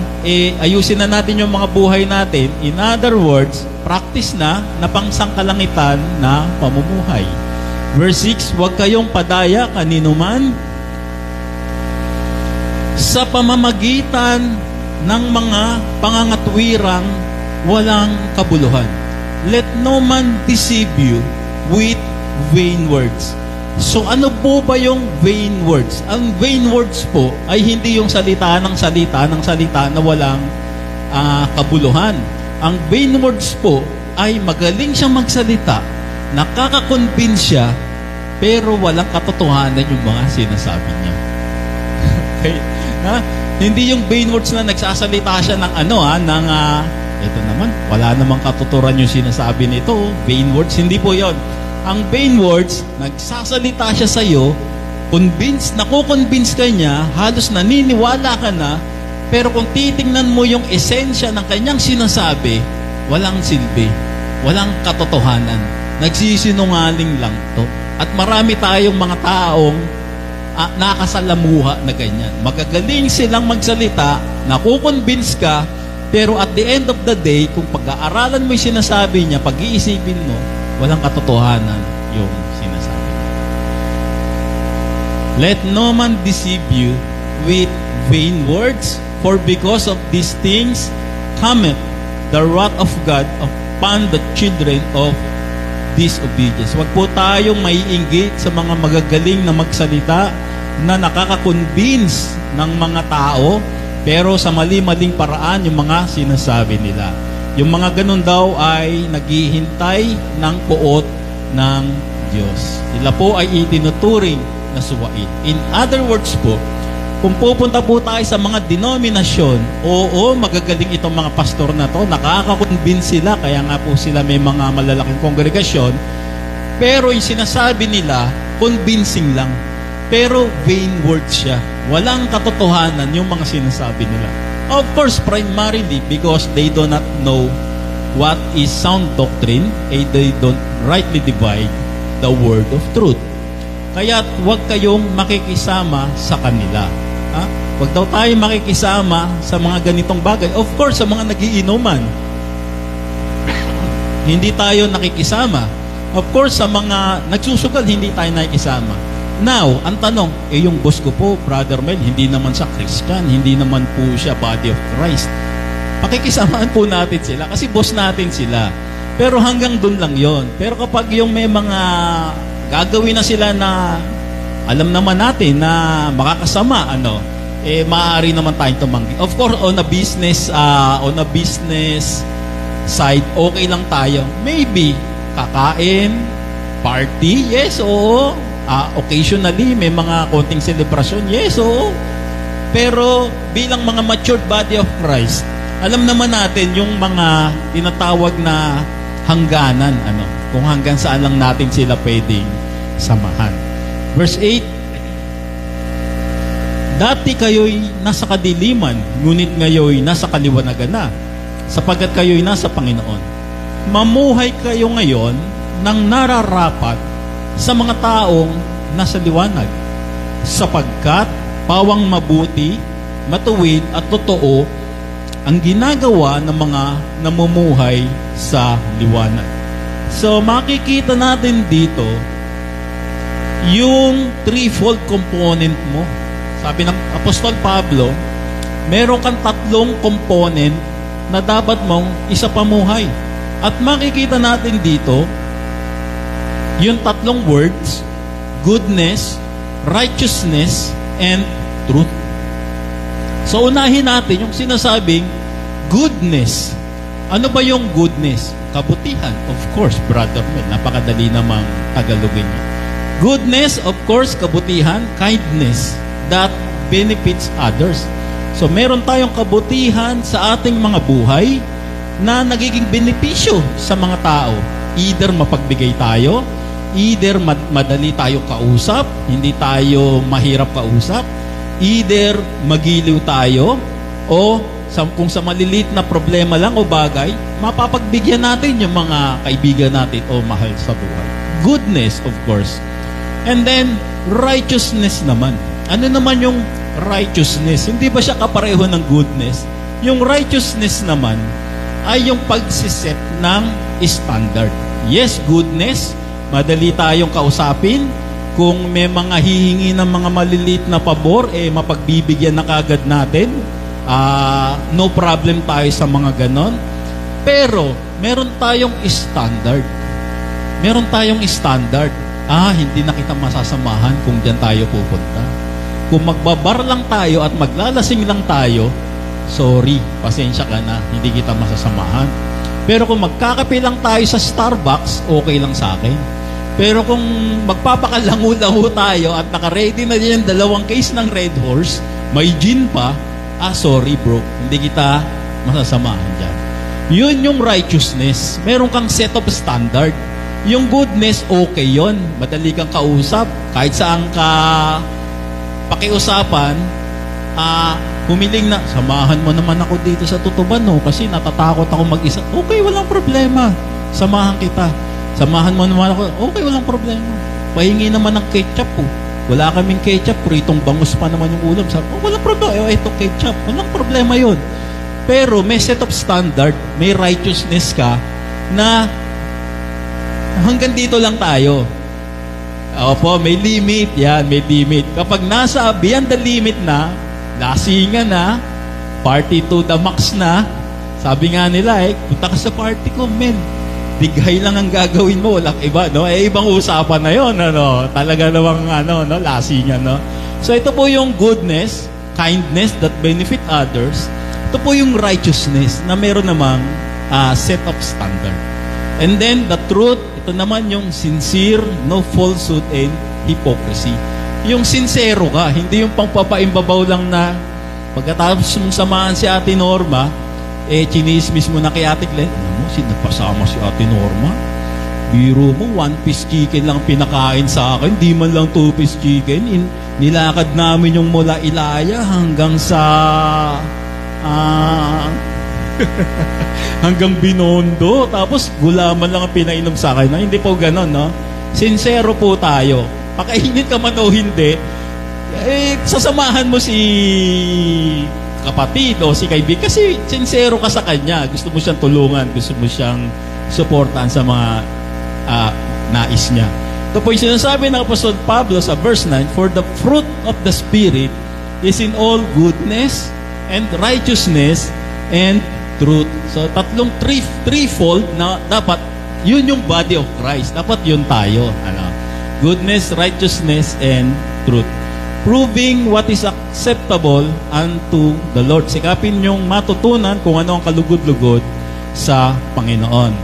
ayusin na natin yung mga buhay natin. In other words, practice na pangsangkalangitan na pamumuhay. Verse 6, huwag kayong padaya kanino man sa pamamagitan ng mga pangangatwirang walang kabuluhan. Let no man deceive you with vain words. So ano po ba yung vain words? Ang vain words po ay hindi yung salita na walang kabuluhan. Ang vain words po ay magaling siyang magsalita, nakaka-convince siya, pero walang katotohanan yung mga sinasabi niya. Okay? Ha? Hindi yung vain words na nagsasalita siya ng ito naman, wala namang katuturan yung sinasabi nito. Vain words, hindi po yon. Ang vain words, nagsasalita siya sa iyo, nakukonvince ka niya, halos naniniwala ka na, pero kung titingnan mo yung esensya ng kanyang sinasabi, walang silbi, walang katotohanan. Nagsisinungaling lang to. At marami tayong mga taong nakasalamuha na ganyan. Magagaling silang magsalita, nakukonvince ka, pero at the end of the day, kung pag-aaralan mo yung sinasabi niya, pag-iisipin mo, walang katotohanan yung sinasabi niya. Let no man deceive you with vain words, for because of these things cometh the wrath of God upon the children of disobedience. Huwag po tayong maiinggit sa mga magagaling na magsalita na nakaka-convince ng mga tao, pero sa mali-maling paraan yung mga sinasabi nila. Yung mga ganun daw ay naghihintay ng puot ng Diyos. Sila po ay itinuturing na suwait. In other words po, kung pupunta po tayo sa mga denominasyon, oo, magagaling itong mga pastor na to, nakaka-convince sila, kaya nga po sila may mga malalaking kongregasyon, pero yung sinasabi nila, convincing lang. Pero vain words siya. Walang katotohanan yung mga sinasabi nila. Of course, primarily because they do not know what is sound doctrine, they don't rightly divide the word of truth. Kaya huwag kayong makikisama sa kanila. Ha? Huwag daw tayo makikisama sa mga ganitong bagay. Of course, sa mga nagiinuman, hindi tayo nakikisama. Of course, sa mga nagsusugal, hindi tayo nakikisama. Now, ang tanong, yung boss ko po, Brother Mel, hindi naman siya Christian, hindi naman po siya body of Christ. Pakikisamaan po natin sila kasi boss natin sila. Pero hanggang doon lang yon. Pero kapag yung may mga gagawin na sila na alam naman natin na makakasama, maaari naman tayong tumanggi. Of course, on a business side, okay lang tayo. Maybe, kakain, party, yes, oo. Occasionally, may mga konting celebration, yes, oo. Pero, bilang mga matured body of Christ, alam naman natin yung mga tinatawag na hangganan, kung hanggang saan lang natin sila pwedeng samahan. Verse 8, dati kayo'y nasa kadiliman, ngunit ngayo'y nasa kaliwanagan na, sapagkat kayo'y nasa Panginoon. Mamuhay kayo ngayon ng nararapat sa mga taong nasa liwanag, sapagkat pawang mabuti, matuwid at totoo ang ginagawa ng mga namumuhay sa liwanag. So makikita natin dito yung threefold component mo. Sabi ng Apostol Pablo, meron kang tatlong component na dapat mong isapamuhay. At makikita natin dito yung tatlong words, goodness, righteousness, and truth. So unahin natin yung sinasabing goodness. Ano ba yung goodness? Kabutihan. Of course, brother Mel, napakadali namang Tagalogin niya. Goodness, of course, kabutihan, kindness that benefits others. So meron tayong kabutihan sa ating mga buhay na nagiging benepisyo sa mga tao. Either mapagbigay tayo, either madali tayo kausap, hindi tayo mahirap kausap, either magiliw tayo, o kung sa maliliit na problema lang o bagay, mapapagbigyan natin yung mga kaibigan natin o mahal sa buhay. Goodness, of course. And then, righteousness naman. Ano naman yung righteousness? Hindi ba siya kapareho ng goodness? Yung righteousness naman ay yung pagsiset ng standard. Yes, goodness, madali tayong kausapin. Kung may mga hihingi ng mga maliliit na pabor, mapagbibigyan na kagad natin. No problem tayo sa mga ganon. Pero, meron tayong standard. Meron tayong standard. Hindi na kita masasamahan kung diyan tayo pupunta. Kung magbabar lang tayo at maglalasing lang tayo, sorry, pasensya ka na, hindi kita masasamahan. Pero kung magkakape lang tayo sa Starbucks, okay lang sa akin. Pero kung magpapakalangu-langu tayo at naka-ready na din yung dalawang case ng Red Horse, may gin pa, sorry bro, hindi kita masasamahan dyan. Yun yung righteousness. Meron kang set of standard. Yung goodness, okay yon. Madali kang kausap. Kahit saan ka pakiusapan, humiling na, samahan mo naman ako dito sa Tutuban, no? Kasi natatakot ako mag-isa. Okay, walang problema. Samahan kita. Samahan mo naman ako. Okay, walang problema. Pahingi naman ng ketchup po. Wala kaming ketchup. Pritong bangus pa naman yung ulam. Sabi, walang problema. Ito ketchup. Walang problema yun. Pero may set of standard, may righteousness ka na hanggang dito lang tayo. Opo, may limit. Yan, may limit. Kapag nasa beyond the limit na, lasingan na, party to the max na, sabi nga nila punta ka sa party ko, men. Dighay lang ang gagawin mo, walang iba, no? Ibang usapan na yon, ano? Talaga namang, lasingan, no? So, ito po yung goodness, kindness that benefit others. Ito po yung righteousness na meron namang set of standard. And then, the truth, ito naman yung sincere, no falsehood and hypocrisy. Yung sincero ka, hindi yung pangpapaimbabaw lang na pagkatapos mong samahan si Ate Norma, chinismis mo na kay Ate Glenn, nagpasama si Ate Norma. Biro mo, 1-piece chicken lang pinakain sa akin, di man lang 2-piece chicken. Nilakad namin yung mula Ilaya hanggang sa hanggang Binondo, tapos gulaman lang ang pinainom sa akin. Hindi po ganon, no? Sincero po tayo. Pakainit ka man o hindi, sasamahan mo si kapatid o si kaibigan kasi sincero ka sa kanya. Gusto mo siyang tulungan, gusto mo siyang suportahan sa mga nais niya. Ito po yung sinasabi ng Apostol Pablo sa verse 9, for the fruit of the Spirit is in all goodness and righteousness and truth. So, threefold na dapat, yun yung body of Christ. Dapat yun tayo. Goodness, righteousness, and truth. Proving what is acceptable unto the Lord. Sikapin yung matutunan kung ano ang kalugod-lugod sa Panginoon.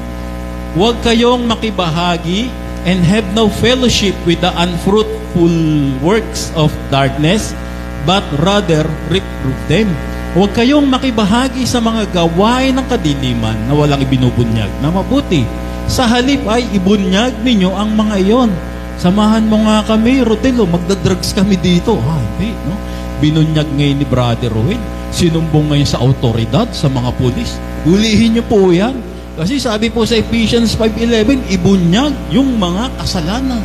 Huwag kayong makibahagi and have no fellowship with the unfruitful works of darkness, but rather reprove them. Huwag kayong makibahagi sa mga gawain ng kadiliman na walang ibinubunyag na mabuti. Sa halip ay ibunyag ninyo ang mga iyon. Samahan mo nga kami, Rodelo, magdadrugs kami dito. Hindi, no? Binunyag ngayon ni Brother Ruel. Sinumbong ngayon sa autoridad, sa mga pulis. Hulihin niyo po yan. Kasi sabi po sa Ephesians 5:11, ibunyag yung mga kasalanan.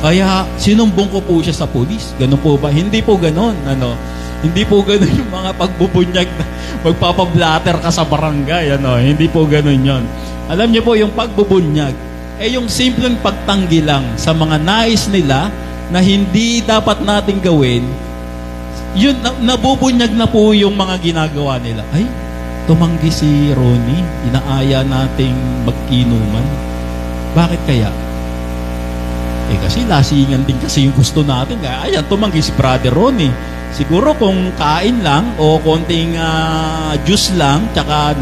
Kaya sinumbong ko po siya sa pulis. Ganun po ba? Hindi po ganun. Hindi po ganun yung mga pagbubunyag na magpapablatter ka sa barangay. Hindi po ganun yon. Alam niyo po, yung pagbubunyag, yung simpleng pagtanggi lang sa mga nais nila na hindi dapat nating gawin, yun, nabubunyag na po yung mga ginagawa nila. Ay, tumanggi si Ronnie, inaaya nating magkinuman. Bakit kaya? Kasi lasingan din kasi yung gusto natin. Kaya, ayan, tumanggi si Brother Ronnie. Siguro kung kain lang o konting juice lang, tsaka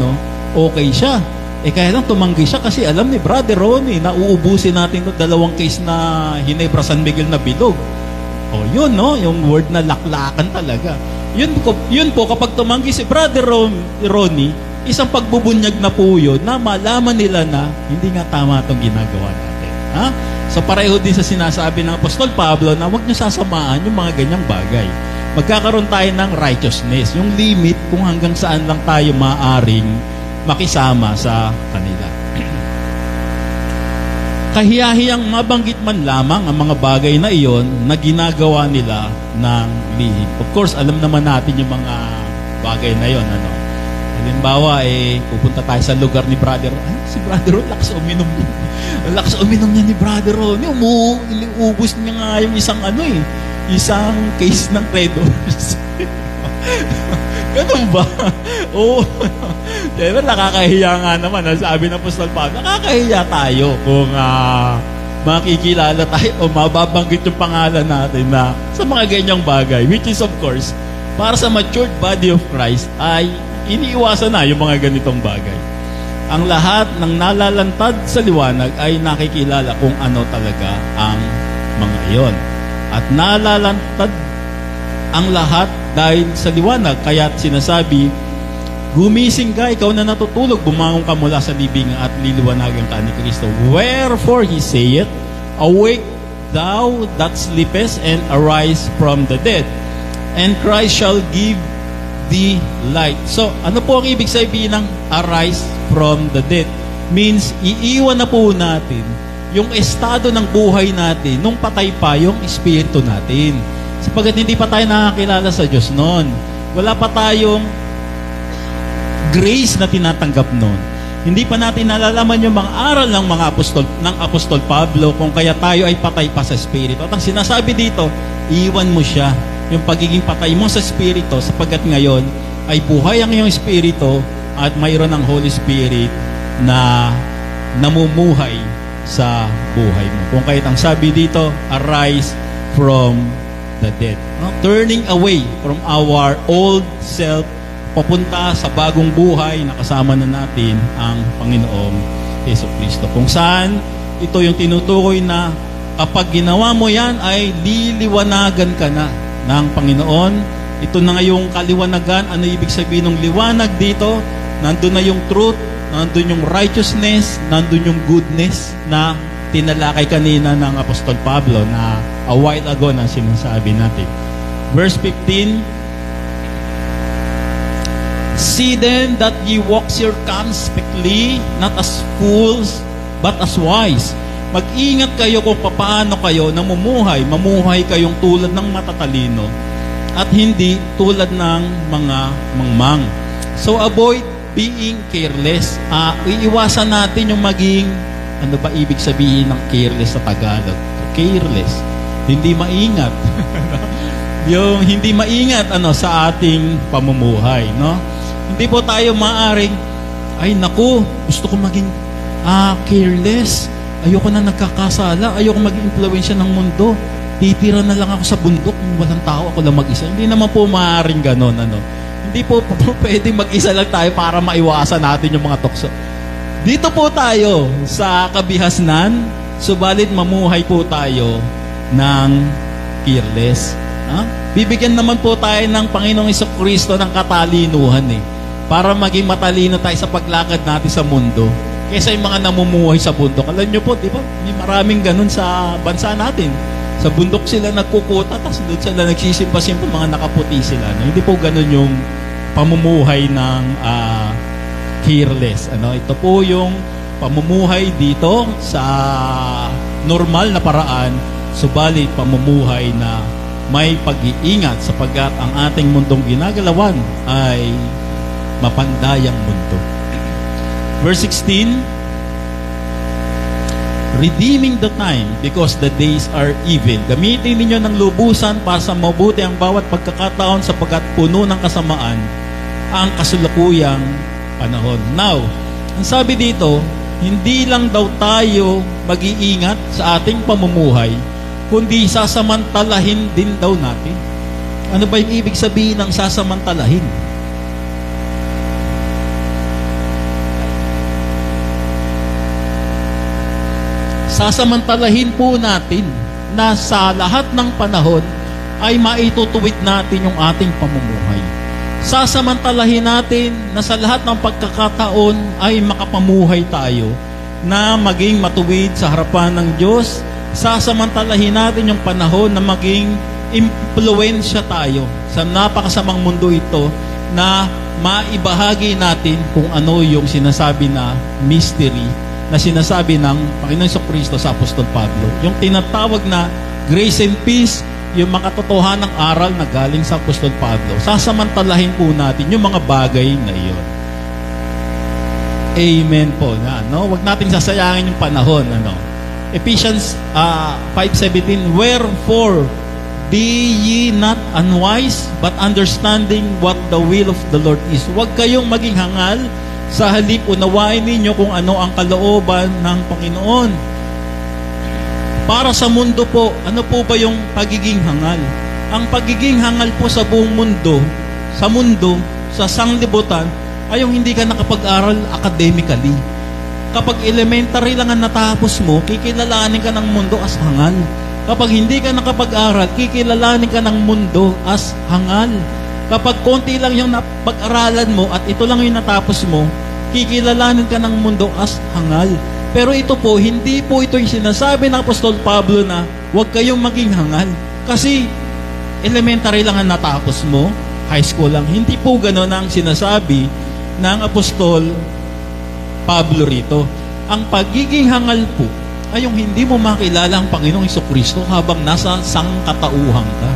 okay siya. Kaya lang tumanggi siya kasi alam ni Brother Ronnie na uubusin natin yung 2 case na Ginebra San Miguel na bilog. Yun, no? Yung word na laklakan talaga. Yun po, kapag tumanggi si Brother Ronnie, isang pagbubunyag na po yun na malaman nila na hindi nga tama itong ginagawa natin. So pareho din sa sinasabi ng Apostol Pablo na huwag niyo sasamaan yung mga ganyang bagay. Magkakaroon tayo ng righteousness, yung limit kung hanggang saan lang tayo maaring makisama sa kanila. Kahiyahiyang mabanggit man lamang ang mga bagay na iyon na ginagawa nila ng lihim. Of course, alam naman natin yung mga bagay na iyon. Halimbawa, pupunta tayo sa lugar ni Brother Ron. Si Brother Ron, lakas uminom niya. Lakas uminom niya ni Brother Ron. Ubus niya nga yung isang case ng Red Horse. Ganun ba? Diba, nakakahiya nga naman. Sabi ng Apostol Pablo, nakakahiya tayo kung makikilala tayo o mababanggit yung pangalan natin na sa mga ganyang bagay. Which is, of course, para sa matured body of Christ ay iniiwasan na yung mga ganitong bagay. ang lahat ng nalalantad sa liwanag ay nakikilala kung ano talaga ang mga iyon. At nalalantad ang lahat dahil sa liwanag. Kaya sinasabi, gumising ka, ikaw na natutulog, bumangon ka mula sa libingan at liliwanagan ka ni Kristo. Wherefore he saith, awake thou that sleepest, and arise from the dead, and Christ shall give thee light. So, ano po ang ibig sabihin ng arise from the dead? Means, iiwan na po natin yung estado ng buhay natin nung patay pa yung espiritu natin. Sapagat hindi pa tayo nakakilala sa Diyos noon. Wala pa tayong grace na tinatanggap noon. Hindi pa natin nalalaman yung mga aral ng mga apostol Pablo kung kaya tayo ay patay pa sa espiritu. At ang sinasabi dito, iwan mo siya, yung pagiging patay mo sa espiritu, sapagkat ngayon ay buhay ang iyong espiritu at mayroon ng Holy Spirit na namumuhay sa buhay mo. Kung kaya't ang sabi dito, arise from the dead. Turning away from our old self, papunta sa bagong buhay na kasama na natin ang Panginoong Jesucristo. Kung saan ito yung tinutukoy na kapag ginawa mo yan ay liliwanagan ka na ng Panginoon. Ito na ngayong kaliwanagan. Ano ibig sabihin ng liwanag dito? Nandun na yung truth, nandun yung righteousness, nandun yung goodness na tinalakay kanina ng Apostol Pablo na a while ago na sinasabi natin. Verse 15, see then that ye walk circumspectly, not as fools, but as wise. Mag-ingat kayo kung paano kayo namumuhay. Mamuhay kayong tulad ng matatalino at hindi tulad ng mga mangmang. So avoid being careless. Iiwasan natin yung maging, ano ba ibig sabihin ng careless sa Tagalog? Careless. Hindi maingat. Yung hindi maingat sa ating pamumuhay, no? Hindi po tayo maaring, ay naku, gusto ko maging careless. Ayoko na nagkakasala. Ayoko maging impluwensya ng mundo. Titira na lang ako sa bundok kung walang tao, ako lang mag-isa. Hindi naman po maaaring ganon. Hindi po pwedeng mag-isa lang tayo para maiwasan natin yung mga tukso. Dito po tayo sa kabihasnan, subalit mamuhay po tayo ng careless. Bibigyan naman po tayo ng Panginoong Jesucristo ng katalinuhan para maging matalino tayo sa paglakad natin sa mundo kaysa yung mga namumuhay sa bundok. Alam nyo po, di ba? May maraming ganun sa bansa natin. Sa bundok sila nagkukuta, tapos doon sila nagsisimpa-simpa, mga nakaputi sila. Hindi po ganun yung pamumuhay ng careless. Ito po yung pamumuhay dito sa normal na paraan, subalit pamumuhay na may pag-iingat sapagkat ang ating mundong ginagalawan ay mapandayang mundo. Verse 16, redeeming the time because the days are evil. Gamitin ninyo ng lubusan para sa mabuti ang bawat pagkakataon sapagkat puno ng kasamaan ang kasulukuyang panahon. Now, ang sabi dito, hindi lang daw tayo mag-iingat sa ating pamumuhay, kundi sasamantalahin din daw natin. Ano ba yung ibig sabihin ng sasamantalahin? Sasamantalahin po natin na sa lahat ng panahon ay maitutuwid natin yung ating pamumuhay. Sasamantalahin natin na sa lahat ng pagkakataon ay makapamuhay tayo na maging matuwid sa harapan ng Diyos. Sasamantalahin natin yung panahon na maging impluwensya tayo sa napakasamang mundo ito na maibahagi natin kung ano yung sinasabi na mystery na sinasabi ng Panginoon Jesucristo sa Apostol Pablo. Yung tinatawag na grace and peace, yung makatotohanang aral na galing sa Apostol Pablo. Sasamantalahin po natin yung mga bagay na iyon. Amen po. Huwag natin sasayangin yung panahon. Ephesians 5:17, wherefore be ye not unwise, but understanding what the will of the Lord is. Huwag kayong maging hangal, sa halip unawain ninyo kung ano ang kalooban ng Panginoon. Para sa mundo po, ano po ba yung pagiging hangal? Ang pagiging hangal po sa buong mundo, sa mundo, sa sanglibutan, ay yung hindi ka nakapag-aral academically. Kapag elementary lang ang natapos mo, kikilalanin ka ng mundo as hangal. Kapag hindi ka nakapag-aral, kikilalanin ka ng mundo as hangal. Kapag konti lang yung napag-aralan mo at ito lang yung natapos mo, kikilalanin ka ng mundo as hangal. Pero ito po, hindi po ito yung sinasabi ng Apostol Pablo na huwag kayong maging hangal. Kasi elementary lang ang natapos mo, high school lang. Hindi po gano'n ang sinasabi ng Apostol Pablo rito. Ang pagiging hangal po ay yung hindi mo makilala ang Panginoong Hesukristo habang nasa sangkatauhan ka.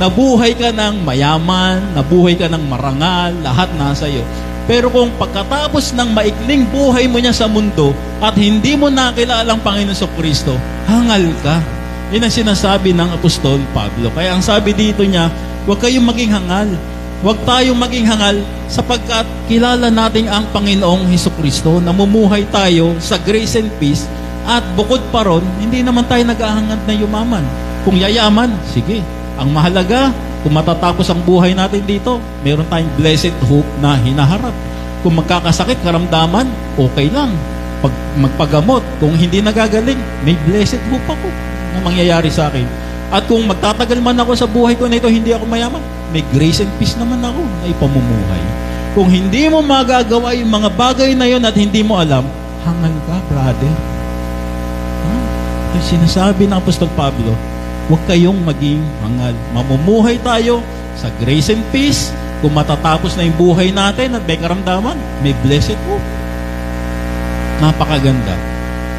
Nabuhay ka ng mayaman, nabuhay ka ng marangal, lahat nasa iyo. Pero kung pagkatapos ng maikling buhay mo niya sa mundo at hindi mo nakilala ang Panginoong Hesukristo, hangal ka. Yan ang sinasabi ng Apostol Pablo. Kaya ang sabi dito niya, huwag kayong maging hangal. Huwag tayong maging hangal sapagkat kilala natin ang Panginoong Hesukristo. Namumuhay tayo sa grace and peace at bukod pa ron, hindi naman tayo nag-ahangad na yumaman. Kung yayaman, sige. Ang mahalaga, kung matatapos ang buhay natin dito, meron tayong blessed hope na hinaharap. Kung magkakasakit, karamdaman, okay lang. Pag magpagamot, kung hindi nagagaling, may blessed hope ako na mangyayari sa akin. At kung magtatagal man ako sa buhay ko na ito, hindi ako mayaman, may grace and peace naman ako na ipamumuhay. Kung hindi mo magagawa yung mga bagay na yun at hindi mo alam, hangal ka, brother. Ito sinasabi ng Apostol Pablo, huwag kayong maging hangal. Mamumuhay tayo sa grace and peace. Kung matatapos na yung buhay natin at may karamdaman, may blessed hope. Napakaganda.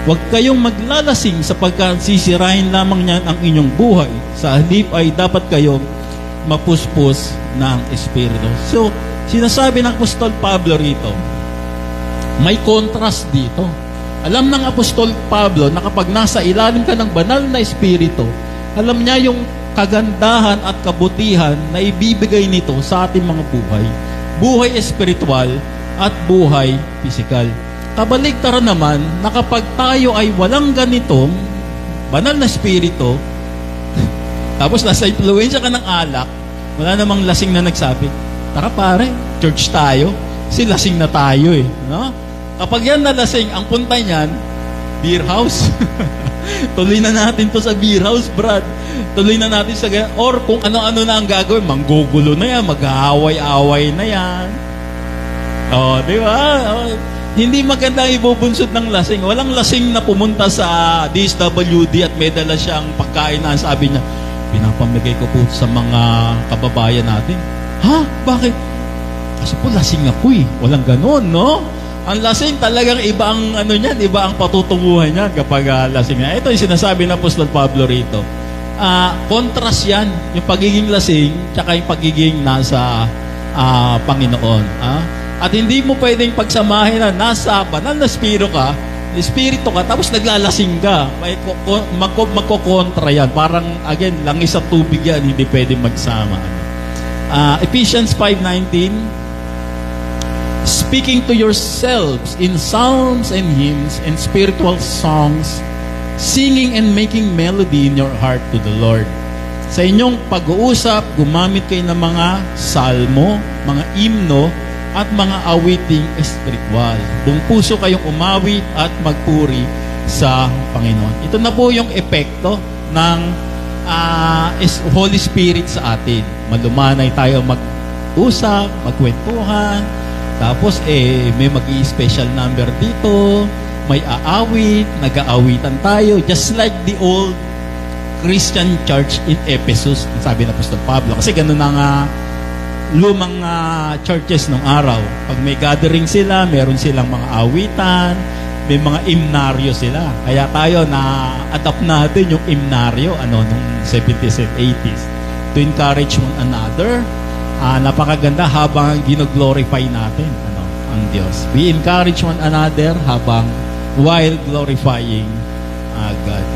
Huwag kayong maglalasing sapagkat sisirain lamang niyan ang inyong buhay. Sa halip ay dapat kayong mapuspos ng Espiritu. So, sinasabi ng Apostol Pablo rito, may contrast dito. Alam ng Apostol Pablo na kapag nasa ilalim ka ng banal na Espiritu, alam niya yung kagandahan at kabutihan na ibibigay nito sa ating mga buhay. Buhay espiritual at buhay pisikal. Kabaligtaran naman na kapag tayo ay walang ganitong banal na espiritu, tapos nasa impluensya ka ng alak, wala namang lasing na nagsabi, tara pare, church tayo. Kasi lasing na tayo eh. No? Kapag yan na lasing, ang punta niyan, beer house. Tuloy na natin to sa beer house, Brad. Tuloy na natin sa ganyan. Or kung ano-ano na ang gagawin, manggugulo na yan, mag-aaway-aaway na yan. O, di ba? Hindi maganda ang ibubunsod ng lasing. Walang lasing na pumunta sa DSWD at may dala siyang pagkain na sabi niya, pinapamigay ko po sa mga kababayan natin. Ha? Bakit? Kasi po lasing ako eh. Walang ganon, no? Ang lasing talagang iba ang ano niyan, iba ang patutunguhan niya kapag lasing niya. Ito yung sinasabi ng Apostol Pablo rito. Contrast yan, yung pagiging lasing tsaka yung pagiging nasa Panginoon. At hindi mo pwedeng pagsamahin na nasa banal na espiritu ka, tapos naglalasing ka. Magkokontra yan. Parang, again, langis at tubig yan, hindi pwedeng magsama. Ephesians 5:19, speaking to yourselves in psalms and hymns and spiritual songs, singing and making melody in your heart to the Lord. Sa inyong pag-uusap, gumamit kayo ng mga salmo, mga himno, at mga awiting espiritual. Buong puso kayong umawit at magpuri sa Panginoon. Ito na po yung epekto ng Holy Spirit sa atin. Malumanay tayo mag-usap, magkwentuhan, tapos may mag-i-special number dito, may aawit, nag-aawitan tayo, just like the old Christian church in Ephesus, sabi ng Apostol Pablo. Kasi ganun ang lumang churches nung araw. Pag may gathering sila, meron silang mga awitan, may mga hymnaryo sila. Kaya tayo na-adapt natin yung hymnaryo nung 70s and 80s to encourage one another. Napakaganda habang gino-glorify natin ang Diyos. We encourage one another while glorifying God.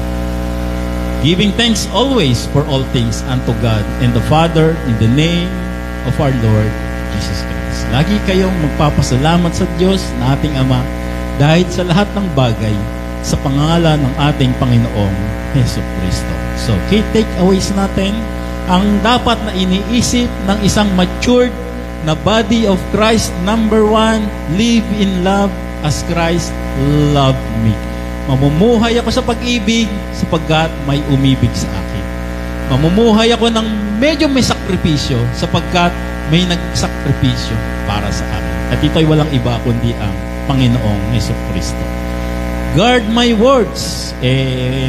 Giving thanks always for all things unto God and the Father in the name of our Lord Jesus Christ. Lagi kayong magpapasalamat sa Diyos na ating Ama dahil sa lahat ng bagay sa pangalan ng ating Panginoong Hesukristo. So, key takeaways natin, ang dapat na iniisip ng isang matured na body of Christ. Number 1, live in love as Christ loved me. Mamumuhay ako sa pag-ibig sapagkat may umibig sa akin. Mamumuhay ako ng medyo may sakripisyo sapagkat may nagsakripisyo para sa akin. At ito'y walang iba kundi ang Panginoong Jesucristo. Guard my words.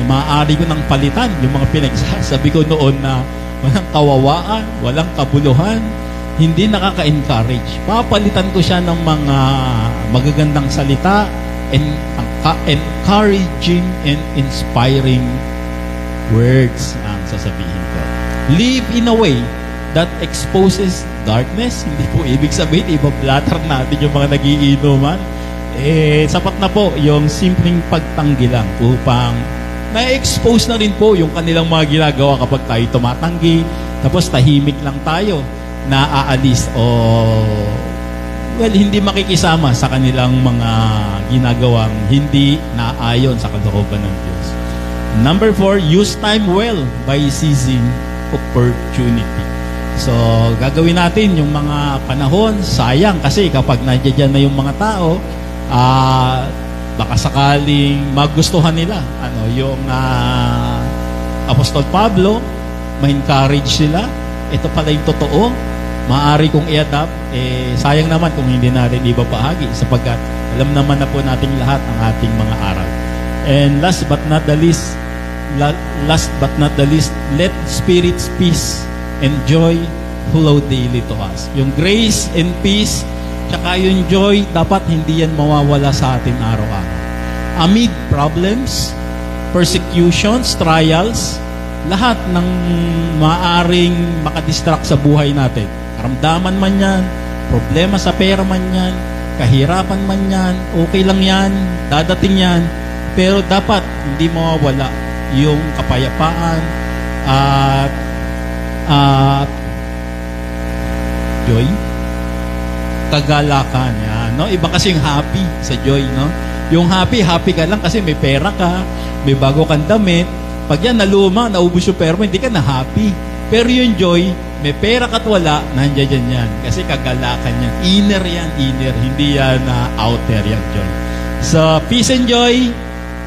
Maaari ko nang palitan yung mga pinagsasabi ko noon na walang kawawaan, walang kabuluhan, hindi nakaka-encourage. Papalitan ko siya ng mga magagandang salita and encouraging and inspiring words ang sasabihin ko. Live in a way that exposes darkness. Hindi po ibig sabihin, ibablatter natin yung mga nagiinuman. Sapat na po yung simpleng pagtanggi lang upang na-expose na rin po yung kanilang mga ginagawa kapag tayo tumatanggi. Tapos tahimik lang tayo na aalis o hindi makikisama sa kanilang mga ginagawang hindi naayon sa kalooban ng Diyos. Number 4, use time well by seizing opportunity. So, gagawin natin yung mga panahon, sayang kasi kapag nandiyan na yung mga tao, baka sakaling magustuhan nila yung Apostol Pablo, ma-encourage sila. Ito pala yung totoo, maaari kong i-adapt. Sayang naman kung hindi natin ibabahagi sapagkat alam naman na po nating lahat ang ating mga aral. And last but not the least, let Spirit's peace and joy flow daily to us. Yung grace and peace, tsaka yung joy, dapat hindi yan mawawala sa atin araw-araw. Amid problems, persecutions, trials, lahat ng maaring makadistract sa buhay natin. Karamdaman man yan, problema sa pera man yan, kahirapan man yan, okay lang yan, dadating yan. Pero dapat hindi mawawala yung kapayapaan at joy, kagalakan yan, no? Iba kasi yung happy sa joy, no? Yung happy ka lang kasi may pera ka, may bago kang damit. Pag yan naluma, naubos yung pera mo, hindi ka na happy. Pero yung joy, may pera ka't wala, nandiyan yan. Kasi kagalakan yan. Inner yan, inner. Hindi yan outer yan, joy. So, peace and joy,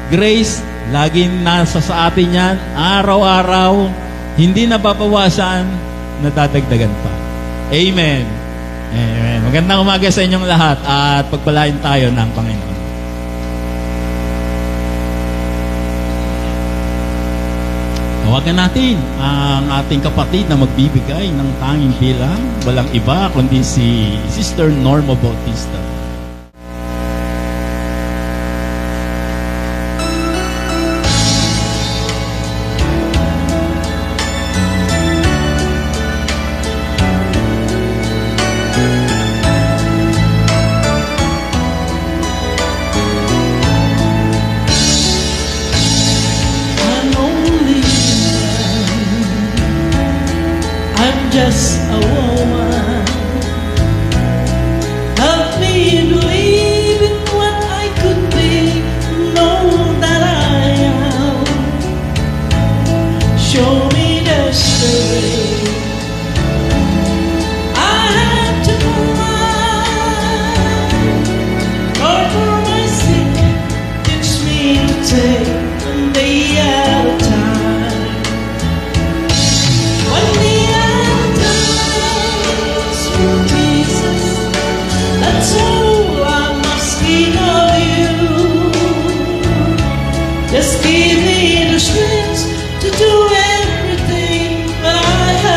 grace, laging nasa sa atin yan, araw-araw, hindi nababawasan, nadadagdagan pa. Amen. Amen. Magandang umaga sa inyong lahat at pagpalain tayo ng Panginoon. Tawagan natin ang ating kapatid na magbibigay ng tanging bilang, walang iba kundi si Sister Norma Bautista. Just a woman. Help me believe in what I could be, know that I am. Show me the strength I have to run. Lord, for my sake, teach me to take one day at a time. One day that's all I'm asking of you. Just give me the strength to do everything that I have.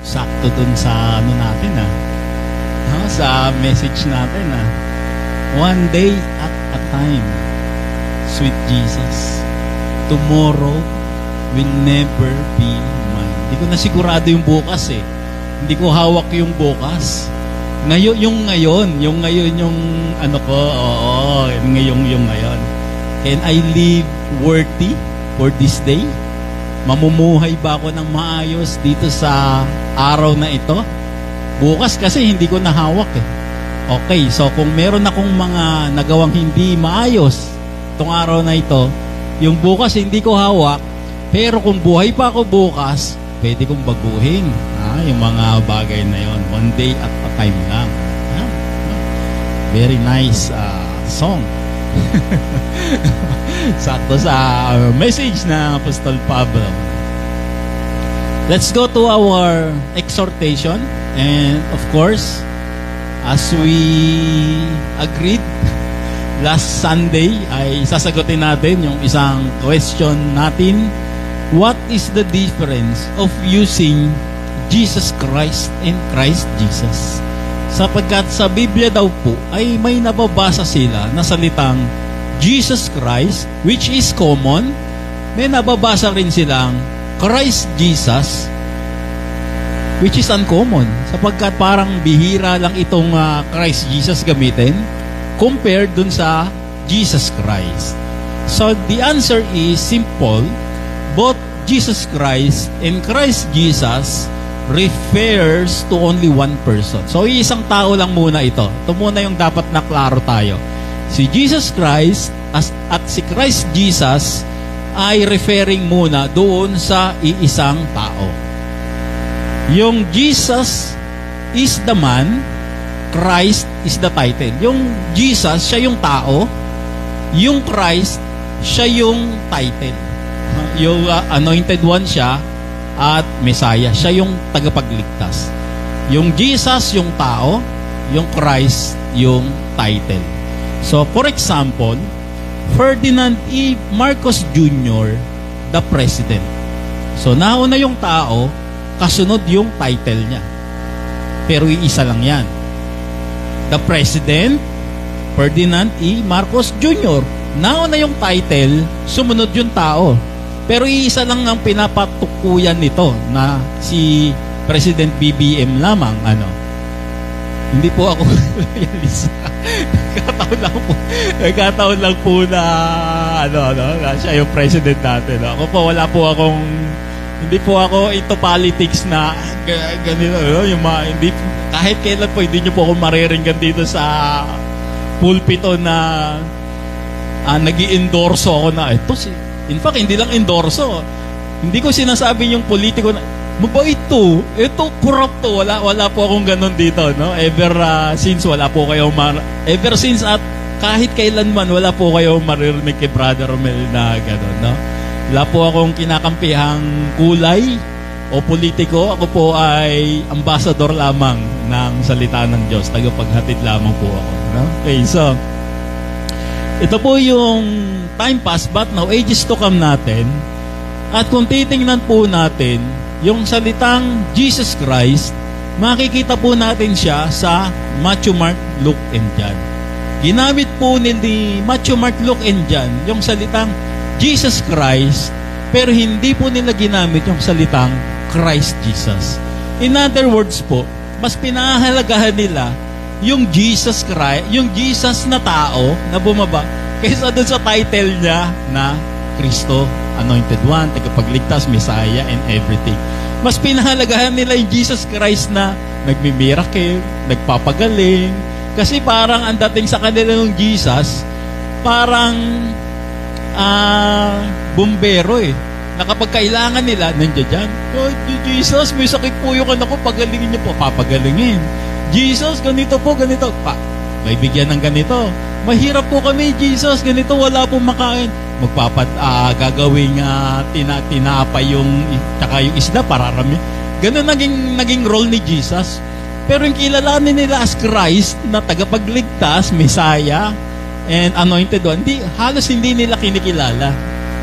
Sakto dun sa ano natin sa message natin One day at a time, sweet Jesus. Tomorrow will never be mine. Hindi ko na sigurado yung bukas Hindi ko hawak yung bukas. Ngayon, yung ano ko, yung ngayon. Can I live worthy for this day? Mamumuhay ba ako ng maayos dito sa araw na ito? Bukas kasi hindi ko nahawak Okay, so kung meron akong mga nagawang hindi maayos itong araw na ito, yung bukas hindi ko hawak, pero kung buhay pa ako bukas, pwede kong baguhin yung mga bagay na yon. One day at a time lang. Very nice song. Sakto sa message ng Apostol Pablo. Let's go to our exhortation. And of course, as we agreed last Sunday, ay sasagutin natin yung isang question natin. What is the difference of using Jesus Christ and Christ Jesus? Sapagkat sa Biblia daw po ay may nababasa sila na salitang Jesus Christ, which is common. May nababasa rin silang Christ Jesus, which is uncommon. Sapagkat parang bihira lang itong Christ Jesus gamitin compared dun sa Jesus Christ. So the answer is simple. Both Jesus Christ and Christ Jesus refers to only one person. So, isang tao lang muna ito. Ito muna yung dapat na klaro tayo. Si Jesus Christ at si Christ Jesus ay referring muna doon sa iisang tao. Yung Jesus is the man, Christ is the title. Yung Jesus, siya yung tao. Yung Christ, siya yung title. Yung anointed one siya, at Messiah. Siya yung tagapagligtas. Yung Jesus, yung tao. Yung Christ, yung title. So, for example, Ferdinand E. Marcos Jr., the President. So, nauna yung tao, kasunod yung title niya. Pero iisa lang yan. The President, Ferdinand E. Marcos Jr. Nauna yung title, sumunod yung tao. Pero iisa lang ang pinapatukuyan nito na si President BBM lamang. Hindi po ako nagkataon lang po na na siya yung president natin. Ako po, hindi po ako into politics na ganito. Hindi, kahit kailan po, hindi nyo po ako mariringgan dito sa pulpito na nag-i-endorso ako na ito in fact, hindi lang endorso. Hindi ko sinasabi yung politiko na mabait to. Ito, corrupt to. Wala po akong ganun dito, no? Ever since at kahit kailanman, wala po kayo maririnig kay Brother Romel na ganun, no? Wala po akong kinakampihang kulay o politiko. Ako po ay ambassador lamang ng salita ng Diyos. Tagapaghatid lamang po ako, no? Okay, so ito po yung time past but now ages to come natin. At kung titingnan po natin yung salitang Jesus Christ, makikita po natin siya sa Matthew, Mark, Luke, and John. Ginamit po ni Matthew, Mark, Luke, and John yung salitang Jesus Christ, pero hindi po nila ginamit yung salitang Christ Jesus. In other words po, mas pinahalagahan nila yung Jesus Christ, yung Jesus na tao na bumaba, kaysa doon sa title niya na Kristo, Anointed One, tagapagligtas, Messiah, and everything. Mas pinahalagahan nila yung Jesus Christ na nagmimiracle, nagpapagaling. Kasi parang ang dating sa kanila ng Jesus, parang bumbero na kapag kailangan nila, nandiyan dyan, oh, Jesus, may sakit po yung anak ko, pagalingin niyo po, papagalingin. Jesus, ganito po, ganito. May bigyan ng ganito. Mahirap po kami, Jesus, ganito, wala pong makain. Gagawing tinapay yung, tsaka yung isda, pararami. Ganun naging role ni Jesus. Pero yung kilalanin nila as Christ, na tagapagligtas, Messiah, and Anointed One, halos hindi nila kinikilala.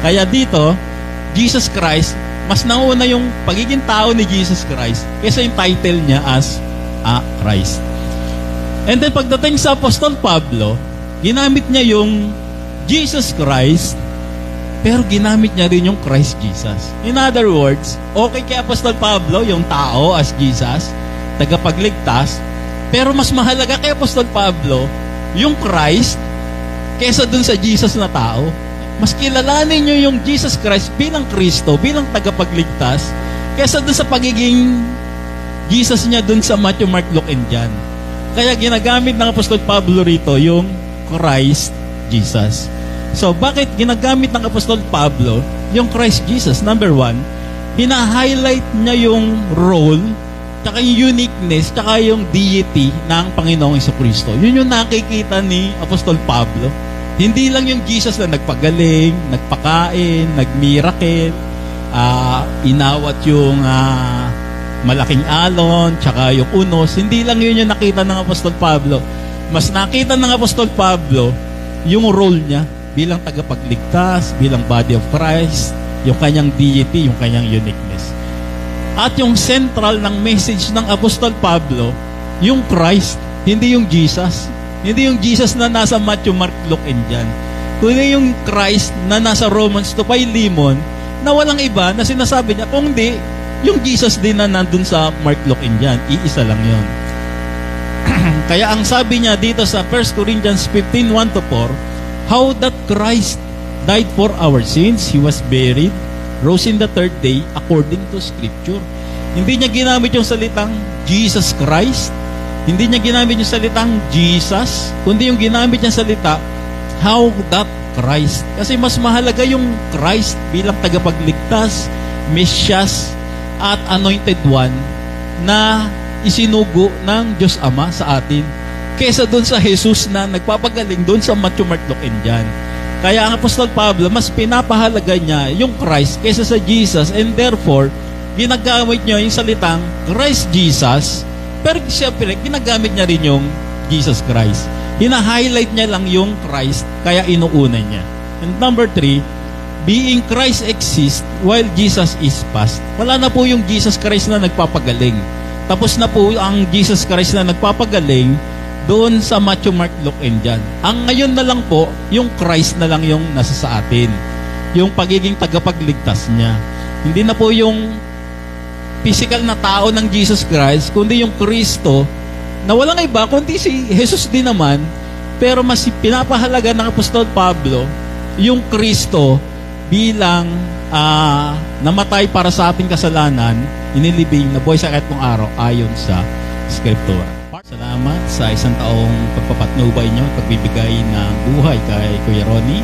Kaya dito, Jesus Christ, Mas nauna yung pagiging tao ni Jesus Christ kaysa yung title niya as Christ. And then pagdating sa Apostol Pablo, ginamit niya yung Jesus Christ, pero ginamit niya rin yung Christ Jesus. In other words, okay kay Apostol Pablo yung tao as Jesus, tagapagligtas, pero mas mahalaga kay Apostol Pablo yung Christ kaysa dun sa Jesus na tao. Mas kilalanin nyo yung Jesus Christ bilang Kristo, bilang tagapagligtas, kaysa dun sa pagiging Jesus niya dun sa Matthew, Mark, Luke, and John. Kaya ginagamit ng Apostol Pablo rito yung Christ Jesus. So, bakit ginagamit ng Apostol Pablo yung Christ Jesus? Number one, hina-highlight niya yung role, tsaka yung uniqueness, tsaka yung deity ng Panginoong Jesucristo. Yun yung nakikita ni Apostol Pablo. Hindi lang yung Jesus na nagpagaling, nagpakain, nagmiracle, inawat yung malaking alon, tsaka yung unos. Hindi lang yun yung nakita ng Apostol Pablo. Mas nakita ng Apostol Pablo yung role niya bilang tagapagligtas, bilang body of Christ, yung kanyang deity, yung kanyang uniqueness. At yung central ng message ng Apostol Pablo, yung Christ, hindi yung Jesus. Hindi yung Jesus na nasa Matthew, Mark, Luke, and John. Kundi yung Christ na nasa Romans 2, Philemon, na walang iba na sinasabi niya, kung di, yung Jesus din na nandun sa Mark, Luke, and John. Iisa lang yun. Kaya ang sabi niya dito sa 1 Corinthians 15:1-4, how that Christ died for our sins, He was buried, rose in the third day according to Scripture. Hindi niya ginamit yung salitang Jesus Christ, hindi niya ginamit yung salitang Jesus, kundi yung ginamit niya salita, how that Christ. Kasi mas mahalaga yung Christ bilang tagapagligtas, Mesias, at Anointed One na isinugo ng Diyos Ama sa atin kesa doon sa Jesus na nagpapagaling doon sa Matthew, Mark, Luke, and John. Kaya ang Apostol Pablo, mas pinapahalaga niya yung Christ kesa sa Jesus, and therefore, ginagamit niya yung salitang Christ Jesus, pero siyempre, ginagamit niya rin yung Jesus Christ. Hina-highlight niya lang yung Christ, kaya inuuna niya. And number 3, being Christ exists while Jesus is past. Wala na po yung Jesus Christ na nagpapagaling. Tapos na po ang Jesus Christ na nagpapagaling doon sa Matthew, Mark, Luke, and John. Ang ngayon na lang po, yung Christ na lang yung nasa sa atin. Yung pagiging tagapagligtas niya. Hindi na po yung physical na tao ng Jesus Christ, kundi yung Kristo, na walang iba, kundi si Jesus din naman, pero mas pinapahalaga ng Apostol Pablo, yung Kristo bilang namatay para sa ating kasalanan, inilibing na buhay sa katong araw ayon sa Scriptura. Salamat sa isang taong pagpapatnubay niyo, pagbibigay ng buhay kay Kuya Ronnie.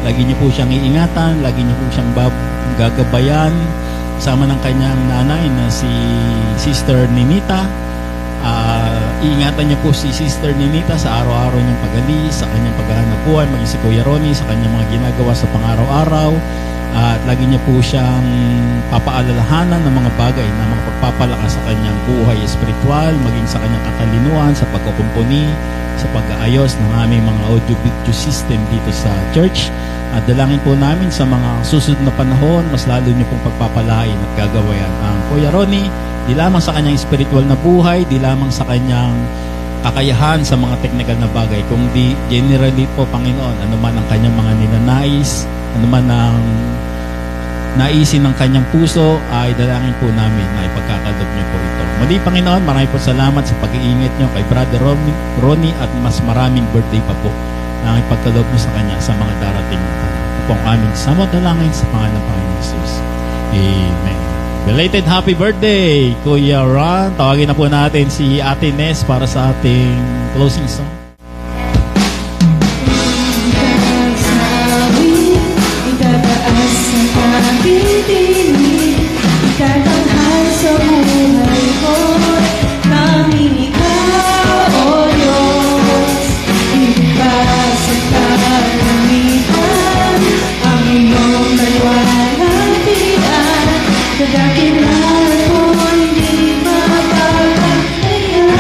Lagi niyo po siyang iingatan, lagi niyo po siyang gagabayan, kasama ng kanyang nanay na si Sister Ninita. Iingatan niyo po si Sister Ninita sa araw-araw niyang pag-alis, sa kanyang paghahanap buhay, maging si Kuya Ronnie, sa kanyang mga ginagawa sa pang-araw-araw. At lagi niya po siyang papaalalahanan ng mga bagay na mga pagpapalakas sa kanyang buhay espiritual, maging sa kanyang katalinuhan, sa pagkukumpuni, sa pag-aayos ng aming mga audio-video system dito sa church. At dalangin po namin sa mga susunod na panahon, mas lalo niyo pong pagpapalain at gagawayan ang Kuya Ronnie, di lamang sa kanyang spiritual na buhay, di lamang sa kanyang kakayahan sa mga technical na bagay, kundi generally po, Panginoon, ano man ang kanyang mga ninanais, ano man ang naisin ng kanyang puso, ay dalangin po namin na ipagkakaloob niyo po ito. Muli, Panginoon, marami po salamat sa pag-iingat niyo kay Brother Ronnie at mas maraming birthday pa po na ipagkaloob niyo sa kanya sa mga darating na panahon. Ito po ang aming samot dalangin sa pangalan ng Panginoon Jesus. Amen. Belated happy birthday, Kuya Ron. Tawagin na po natin si Ate Nes para sa ating closing song. Ikatanghal sa buhay ko, namin ikaw, O Diyos. Ibigay sa karamihan ang iyong nagwalatian. Kadakilan ko hindi mapapaglayan.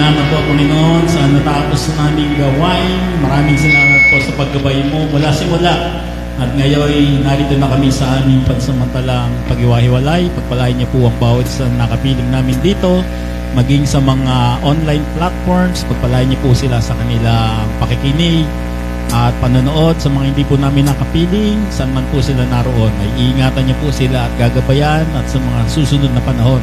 Salamat po, Panginoon, sa natapos na naming gawain. Maraming salamat po sa paggabay mo mula simula. At ngayon, narito na kami sa aming pansamantalang pag-iwahiwalay. Pagpalain niyo po ang bawat sa nakapiling namin dito, maging sa mga online platforms. Pagpalain niyo po sila sa kanilang pakikinig at panonood. Sa mga hindi po namin nakapiling, saan man po sila naroon, ay iingatan niyo po sila at gagabayan. At sa mga susunod na panahon,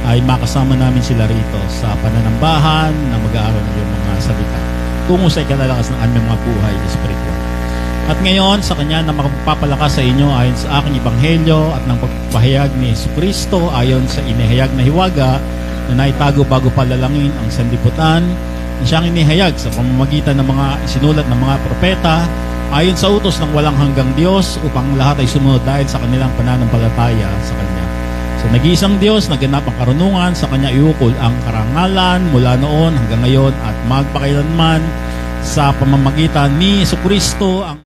ay makasama namin sila rito sa pananambahan na mag-aaral ng iyong mga salita tungo sa ikalalakas ng aming mga buhay espiritual. At ngayon, sa Kanya na makapapalakas sa inyo ayon sa aking ebanghelyo at ng pagpahayag ni Jesucristo ayon sa inihayag na hiwaga na naitago bago palalangin ang sanlibutan na siyang inihayag sa pamamagitan ng mga isinulat ng mga propeta ayon sa utos ng walang hanggang Diyos upang lahat ay sumunod dahil sa kanilang pananampalataya sa Kanya. So nag-iisang Diyos, naganap ang karunungan, sa Kanya iukol ang karangalan mula noon hanggang ngayon at magpakailanman sa pamamagitan ni Jesucristo ang